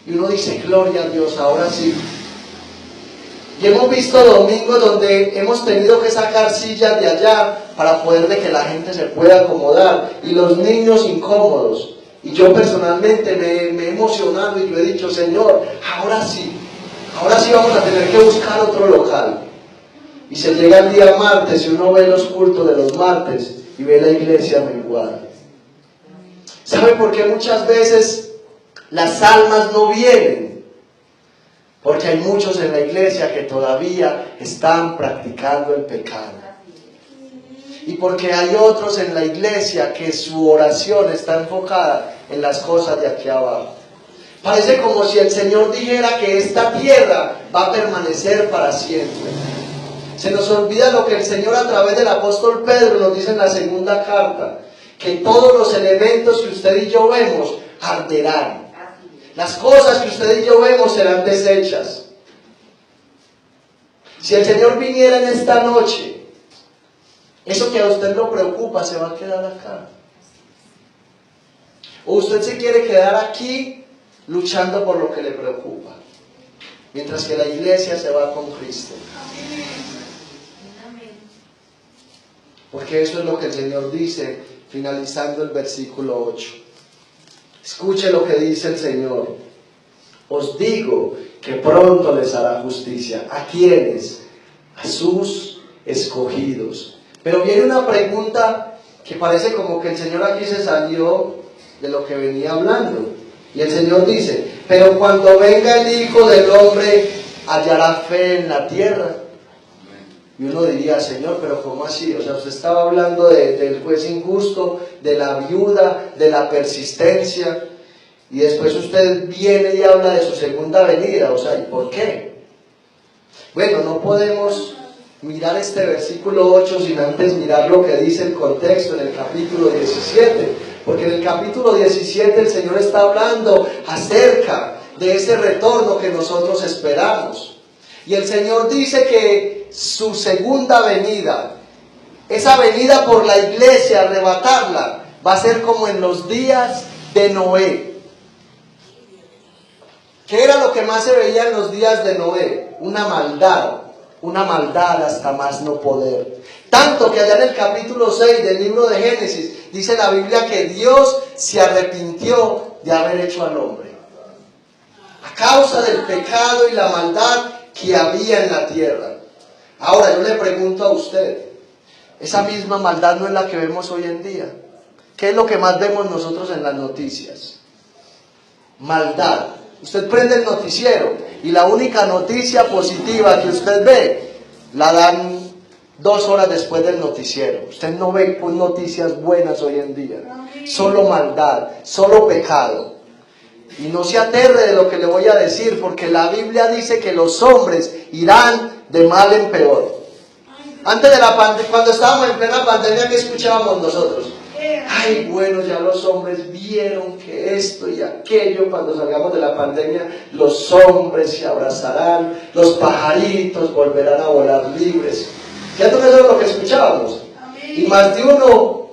Y uno dice: gloria a Dios, ahora sí. Y hemos visto domingos donde hemos tenido que sacar sillas de allá para poder de que la gente se pueda acomodar. Y los niños incómodos. Y yo personalmente me he emocionado y yo he dicho: Señor, ahora sí vamos a tener que buscar otro local. Y se llega el día martes y uno ve los cultos de los martes y ve la iglesia menguada. ¿Sabe por qué muchas veces las almas no vienen? Porque hay muchos en la iglesia que todavía están practicando el pecado. Y porque hay otros en la iglesia que su oración está enfocada en las cosas de aquí abajo. Parece como si el Señor dijera que esta tierra va a permanecer para siempre. Se nos olvida lo que el Señor a través del apóstol Pedro nos dice en la segunda carta: que todos los elementos que usted y yo vemos arderán. Las cosas que usted y yo vemos serán deshechas. Si el Señor viniera en esta noche, eso que a usted lo preocupa se va a quedar acá. O usted se quiere quedar aquí luchando por lo que le preocupa, mientras que la iglesia se va con Cristo. Porque eso es lo que el Señor dice finalizando el versículo 8. Escuche lo que dice el Señor: os digo que pronto les hará justicia. ¿A quiénes? A sus escogidos. Pero viene una pregunta que parece como que el Señor aquí se salió de lo que venía hablando. Y el Señor dice: pero cuando venga el Hijo del Hombre, ¿hallará fe en la tierra? Y uno diría: Señor, pero ¿cómo así? O sea, usted estaba hablando del juez injusto, de la viuda, de la persistencia, y después usted viene y habla de su segunda venida. O sea, ¿y por qué? Bueno, no podemos mirar este versículo 8 sin antes mirar lo que dice el contexto en el capítulo 17. Porque en el capítulo 17 el Señor está hablando acerca de ese retorno que nosotros esperamos. Y el Señor dice que su segunda venida, esa venida por la iglesia, arrebatarla, va a ser como en los días de Noé. ¿Qué era lo que más se veía en los días de Noé? Una maldad hasta más no poder. Tanto que allá en el capítulo 6 del libro de Génesis dice la Biblia que Dios se arrepintió de haber hecho al hombre, a causa del pecado y la maldad que había en la tierra. Ahora yo le pregunto a usted, ¿esa misma maldad no es la que vemos hoy en día? ¿Qué es lo que más vemos nosotros en las noticias? Maldad. Usted prende el noticiero y la única noticia positiva que usted ve la dan 2 horas después del noticiero. Usted no ve noticias buenas hoy en día. Solo maldad, solo pecado. Y no se aterre de lo que le voy a decir, porque la Biblia dice que los hombres irán de mal en peor. Antes de la pandemia, cuando estábamos en plena pandemia, ¿qué escuchábamos nosotros? Ay, bueno, ya los hombres vieron que esto y aquello. Cuando salgamos de la pandemia, los hombres se abrazarán, los pajaritos volverán a volar libres. ¿Ya todo eso es lo que escuchábamos? Y más de uno,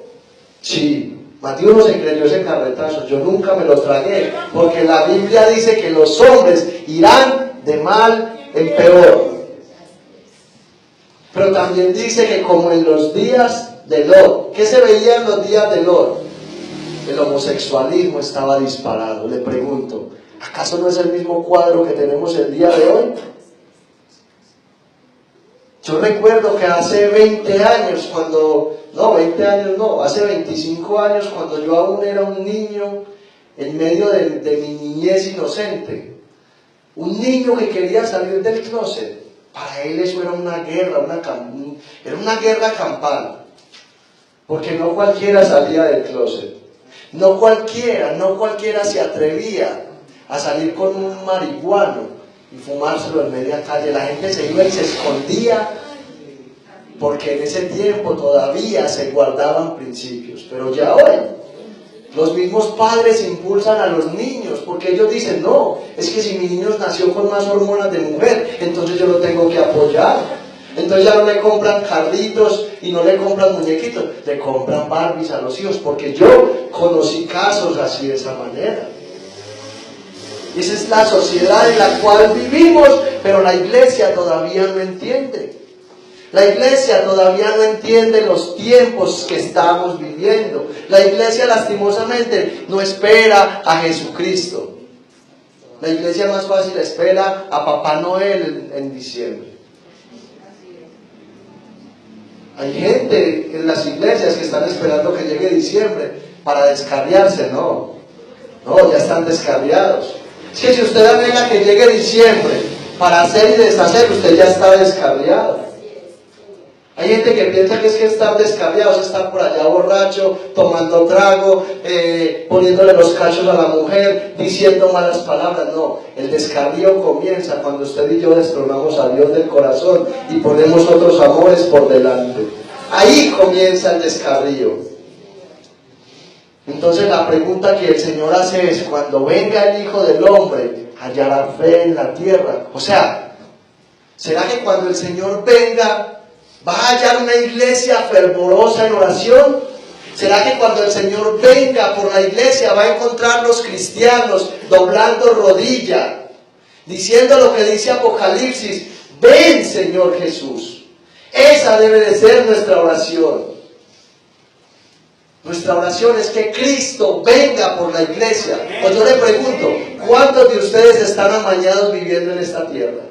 sí, más de uno se creyó ese carretazo. Yo nunca me lo tragué, porque la Biblia dice que los hombres irán de mal en peor. Pero también dice que como en los días de Lot. ¿Qué se veía en los días de Lot? El homosexualismo estaba disparado. Le pregunto, ¿acaso no es el mismo cuadro que tenemos el día de hoy? Yo recuerdo que hace 20 años hace 25 años, cuando yo aún era un niño, en medio de mi niñez inocente, un niño que quería salir del closet, para él eso era una guerra, era una guerra campal. Porque no cualquiera salía del closet. No cualquiera se atrevía a salir con un marihuano y fumárselo en media calle. La gente se iba y se escondía, porque en ese tiempo todavía se guardaban principios. Pero ya hoy, los mismos padres impulsan a los niños, porque ellos dicen, no, es que si mi niño nació con más hormonas de mujer, entonces yo lo tengo que apoyar. Entonces ya no le compran carritos y no le compran muñequitos, le compran Barbies a los hijos, porque yo conocí casos así de esa manera. Y esa es la sociedad en la cual vivimos, pero la iglesia todavía no entiende. La iglesia todavía no entiende los tiempos que estamos viviendo. La iglesia lastimosamente no espera a Jesucristo. La iglesia más fácil espera a Papá Noel en diciembre. Hay gente en las iglesias que están esperando que llegue diciembre para descarriarse. No, ya están descarriados. Es que si usted anhela que llegue diciembre para hacer y deshacer, usted ya está descarriado. Hay gente que piensa que es que estar descarriado es estar por allá borracho, tomando trago, poniéndole los cachos a la mujer, diciendo malas palabras. No, el descarrío comienza cuando usted y yo destronamos a Dios del corazón y ponemos otros amores por delante. Ahí comienza el descarrío. Entonces la pregunta que el Señor hace es, cuando venga el Hijo del Hombre, ¿hallará fe en la tierra? O sea, ¿será que cuando el Señor venga va a hallar una iglesia fervorosa en oración? ¿Será que cuando el Señor venga por la iglesia va a encontrar los cristianos doblando rodilla, diciendo lo que dice Apocalipsis? Ven, Señor Jesús. Esa debe de ser nuestra oración. Nuestra oración es que Cristo venga por la iglesia. Pues yo le pregunto, ¿cuántos de ustedes están amañados viviendo en esta tierra?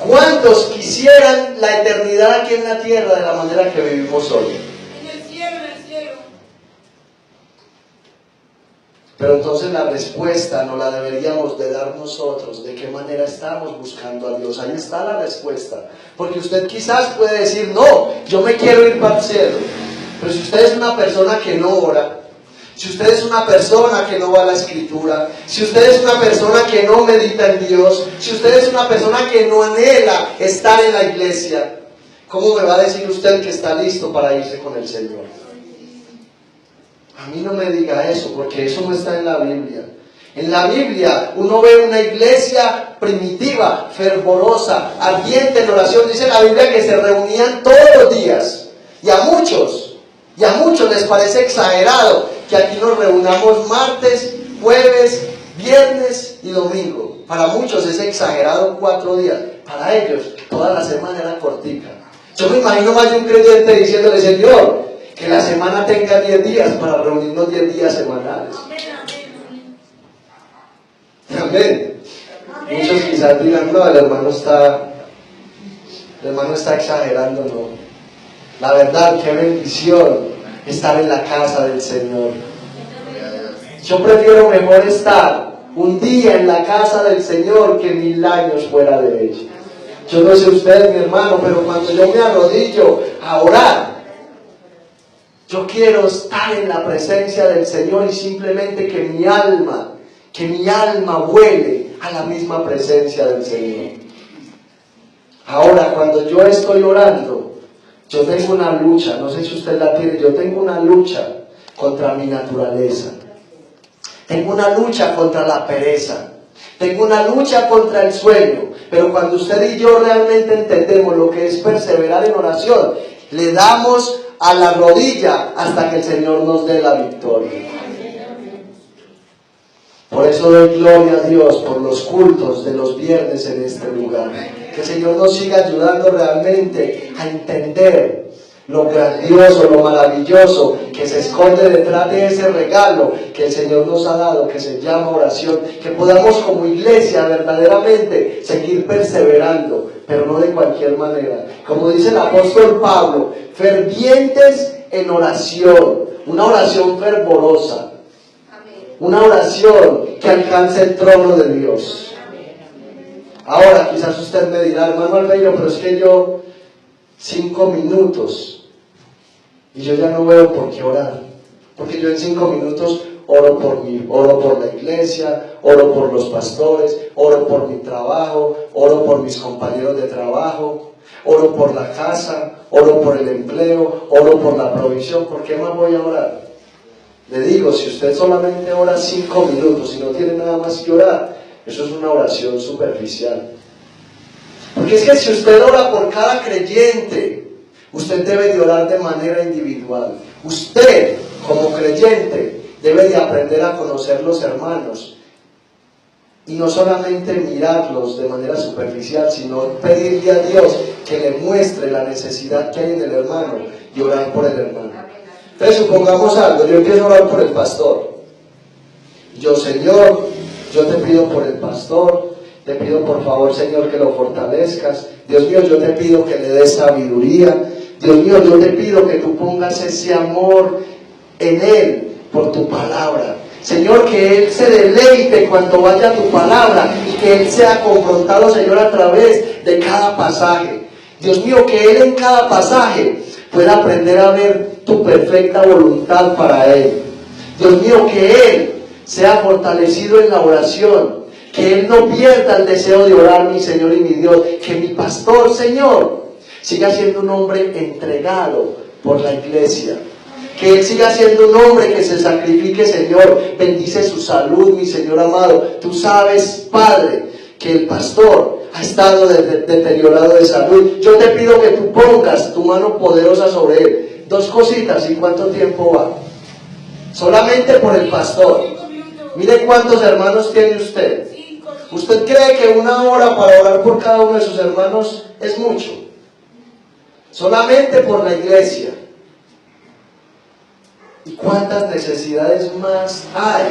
¿Cuántos quisieran la eternidad aquí en la tierra de la manera que vivimos hoy? En el cielo, en el cielo. Pero entonces la respuesta no la deberíamos de dar nosotros. ¿De qué manera estamos buscando a Dios? Ahí está la respuesta. Porque usted quizás puede decir, no, yo me quiero ir para el cielo. Pero si usted es una persona que no ora, si usted es una persona que no va a la Escritura, si usted es una persona que no medita en Dios, si usted es una persona que no anhela estar en la iglesia, ¿cómo me va a decir usted que está listo para irse con el Señor? A mí no me diga eso, porque eso no está en la Biblia. En la Biblia uno ve una iglesia primitiva, fervorosa, ardiente en oración. Dice la Biblia que se reunían todos los días. Y a muchos les parece exagerado que aquí nos reunamos martes, jueves, viernes y domingo. Para muchos es exagerado 4 días. Para ellos toda la semana era cortica. Yo me imagino más de un creyente diciéndole, Señor, que la semana tenga 10 días para reunirnos 10 días semanales. Amén. Muchos quizás digan, no, el hermano está exagerando. No. La verdad, qué bendición estar en la casa del Señor. Yo prefiero mejor estar un día en la casa del Señor que 1000 años fuera de ella. Yo no sé usted, mi hermano, pero cuando yo me arrodillo a orar, yo quiero estar en la presencia del Señor y simplemente que mi alma vuele a la misma presencia del Señor. Ahora, cuando yo estoy orando, yo tengo una lucha, no sé si usted la tiene, yo tengo una lucha contra mi naturaleza. Tengo una lucha contra la pereza. Tengo una lucha contra el sueño. Pero cuando usted y yo realmente entendemos lo que es perseverar en oración, le damos a la rodilla hasta que el Señor nos dé la victoria. Por eso doy gloria a Dios por los cultos de los viernes en este lugar. Que el Señor nos siga ayudando realmente a entender lo grandioso, lo maravilloso que se esconde detrás de ese regalo que el Señor nos ha dado, que se llama oración. Que podamos como iglesia verdaderamente seguir perseverando, pero no de cualquier manera. Como dice el apóstol Pablo, fervientes en oración, una oración fervorosa. Una oración que alcance el trono de Dios. Ahora quizás usted me dirá, hermano Albeiro, pero es que yo 5 minutos y yo ya no veo por qué orar, porque yo en 5 minutos oro por mí, oro por la iglesia, oro por los pastores, oro por mi trabajo, oro por mis compañeros de trabajo, oro por la casa, oro por el empleo, oro por la provisión. ¿Por qué más voy a orar? Le digo, si usted solamente ora 5 minutos y no tiene nada más que orar, eso es una oración superficial. Porque es que si usted ora por cada creyente, usted debe de orar de manera individual. Usted, como creyente, debe de aprender a conocer los hermanos y no solamente mirarlos de manera superficial, sino pedirle a Dios que le muestre la necesidad que hay en el hermano y orar por el hermano. Entonces supongamos algo, yo empiezo a orar por el pastor. Yo, Señor, yo te pido por el pastor, te pido por favor, Señor, que lo fortalezcas. Dios mío, yo te pido que le des sabiduría. Dios mío, yo te pido que tú pongas ese amor en él por tu palabra. Señor, que él se deleite cuando vaya a tu palabra y que él sea confrontado, Señor, a través de cada pasaje. Dios mío, que él en cada pasaje pueda aprender a ver tu perfecta voluntad para él. Dios mío, que él sea fortalecido en la oración, que él no pierda el deseo de orar, mi Señor y mi Dios, que mi pastor, Señor, siga siendo un hombre entregado por la iglesia, que él siga siendo un hombre que se sacrifique, Señor. Bendice su salud, mi Señor amado. Tú sabes, Padre, que el pastor ha estado deteriorado de salud. Yo te pido que tú pongas tu mano poderosa sobre él. 2 cositas, ¿y cuánto tiempo va? Solamente por el pastor. Mire cuántos hermanos tiene usted. ¿Usted cree que 1 hora para orar por cada uno de sus hermanos es mucho? Solamente por la iglesia. ¿Y cuántas necesidades más hay?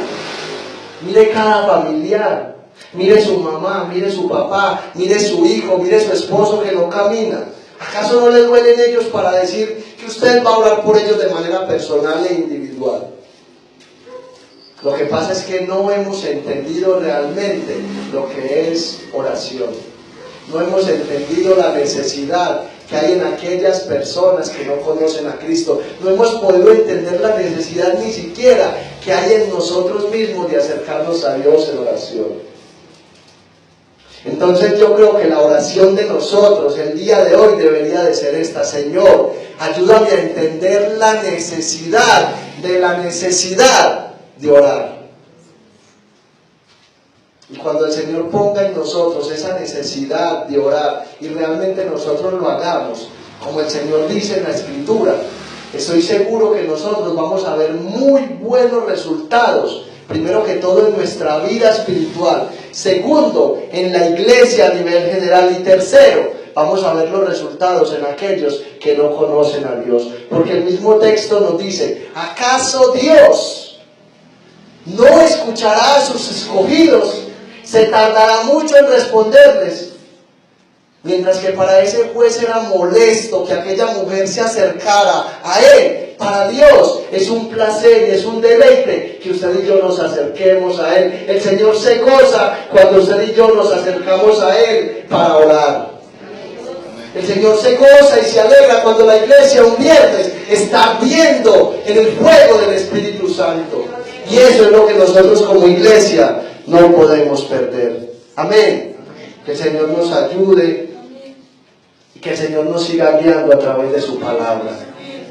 Mire cada familiar. Mire su mamá, mire su papá, mire su hijo, mire su esposo que no camina. ¿Acaso no le duelen ellos para decir que usted va a orar por ellos de manera personal e individual? Lo que pasa es que no hemos entendido realmente lo que es oración. No hemos entendido la necesidad que hay en aquellas personas que no conocen a Cristo. No hemos podido entender la necesidad ni siquiera que hay en nosotros mismos de acercarnos a Dios en oración. Entonces yo creo que la oración de nosotros el día de hoy debería de ser esta: Señor, ayúdame a entender la necesidad de orar. Y cuando el Señor ponga en nosotros esa necesidad de orar y realmente nosotros lo hagamos, como el Señor dice en la Escritura, estoy seguro que nosotros vamos a ver muy buenos resultados. Primero que todo en nuestra vida espiritual. Segundo, en la iglesia a nivel general. Y tercero, vamos a ver los resultados en aquellos que no conocen a Dios. Porque el mismo texto nos dice: ¿acaso Dios no escuchará a sus escogidos? ¿Se tardará mucho en responderles? Mientras que para ese juez era molesto que aquella mujer se acercara a él, para Dios es un placer y es un deleite que usted y yo nos acerquemos a Él. El Señor se goza cuando usted y yo nos acercamos a Él para orar. El Señor se goza y se alegra cuando la iglesia un viernes está ardiendo en el fuego del Espíritu Santo. Y eso es lo que nosotros como iglesia no podemos perder. Amén. Que el Señor nos ayude y que el Señor nos siga guiando a través de su palabra,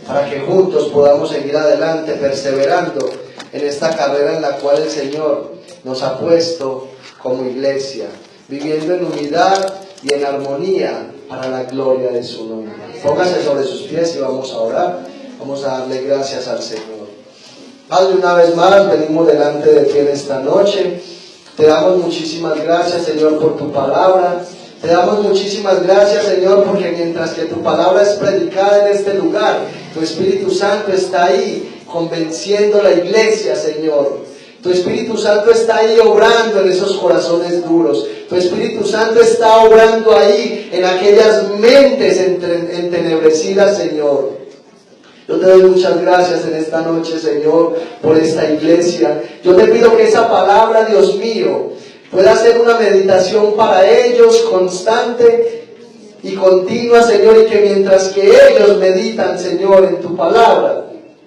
para que juntos podamos seguir adelante, perseverando en esta carrera en la cual el Señor nos ha puesto como iglesia, viviendo en unidad y en armonía para la gloria de su nombre. Póngase sobre sus pies y vamos a orar. Vamos a darle gracias al Señor. Padre, una vez más venimos delante de ti en esta noche. Te damos muchísimas gracias, Señor, por tu palabra. Te damos muchísimas gracias, Señor, porque mientras que tu palabra es predicada en este lugar, tu Espíritu Santo está ahí convenciendo la iglesia, Señor. Tu Espíritu Santo está ahí obrando en esos corazones duros. Tu Espíritu Santo está obrando ahí en aquellas mentes entenebrecidas, Señor. Yo te doy muchas gracias en esta noche, Señor, por esta iglesia. Yo te pido que esa palabra, Dios mío, pueda ser una meditación para ellos constante y continua, Señor, y que mientras que ellos meditan, Señor, en tu palabra,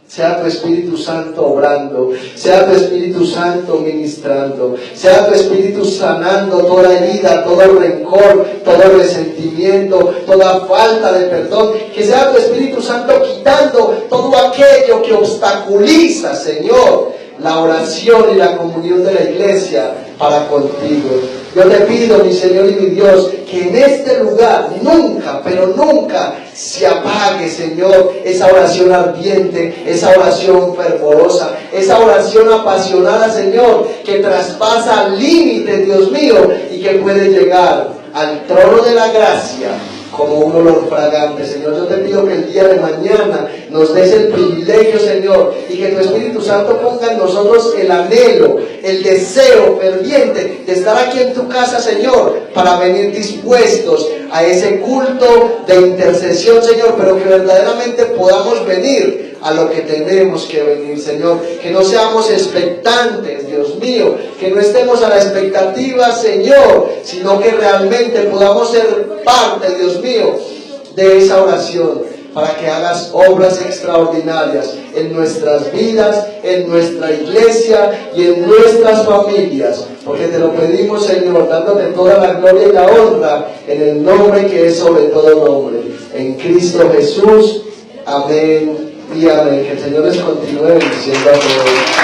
sea tu Espíritu Santo obrando, sea tu Espíritu Santo ministrando, sea tu Espíritu sanando toda herida, todo rencor, todo resentimiento, toda falta de perdón, que sea tu Espíritu Santo quitando todo aquello que obstaculiza, Señor, la oración y la comunión de la iglesia para contigo. Yo te pido, mi Señor y mi Dios, que en este lugar nunca, pero nunca se apague, Señor, esa oración ardiente, esa oración fervorosa, esa oración apasionada, Señor, que traspasa límites, Dios mío, y que puede llegar al trono de la gracia como un olor fragante. Señor, yo te pido que el día de mañana nos des el privilegio, Señor, y que tu Espíritu Santo ponga en nosotros el anhelo, el deseo ferviente de estar aquí en tu casa, Señor, para venir dispuestos a ese culto de intercesión, Señor, pero que verdaderamente podamos venir a lo que tenemos que venir, Señor, que no seamos expectantes, Dios mío, que no estemos a la expectativa, Señor, sino que realmente podamos ser parte, Dios mío, de esa oración, para que hagas obras extraordinarias en nuestras vidas, en nuestra iglesia y en nuestras familias, porque te lo pedimos, Señor, dándote toda la gloria y la honra en el nombre que es sobre todo nombre, en Cristo Jesús. Amén y amén. Que el Señor les continúe bendiciendo a todos.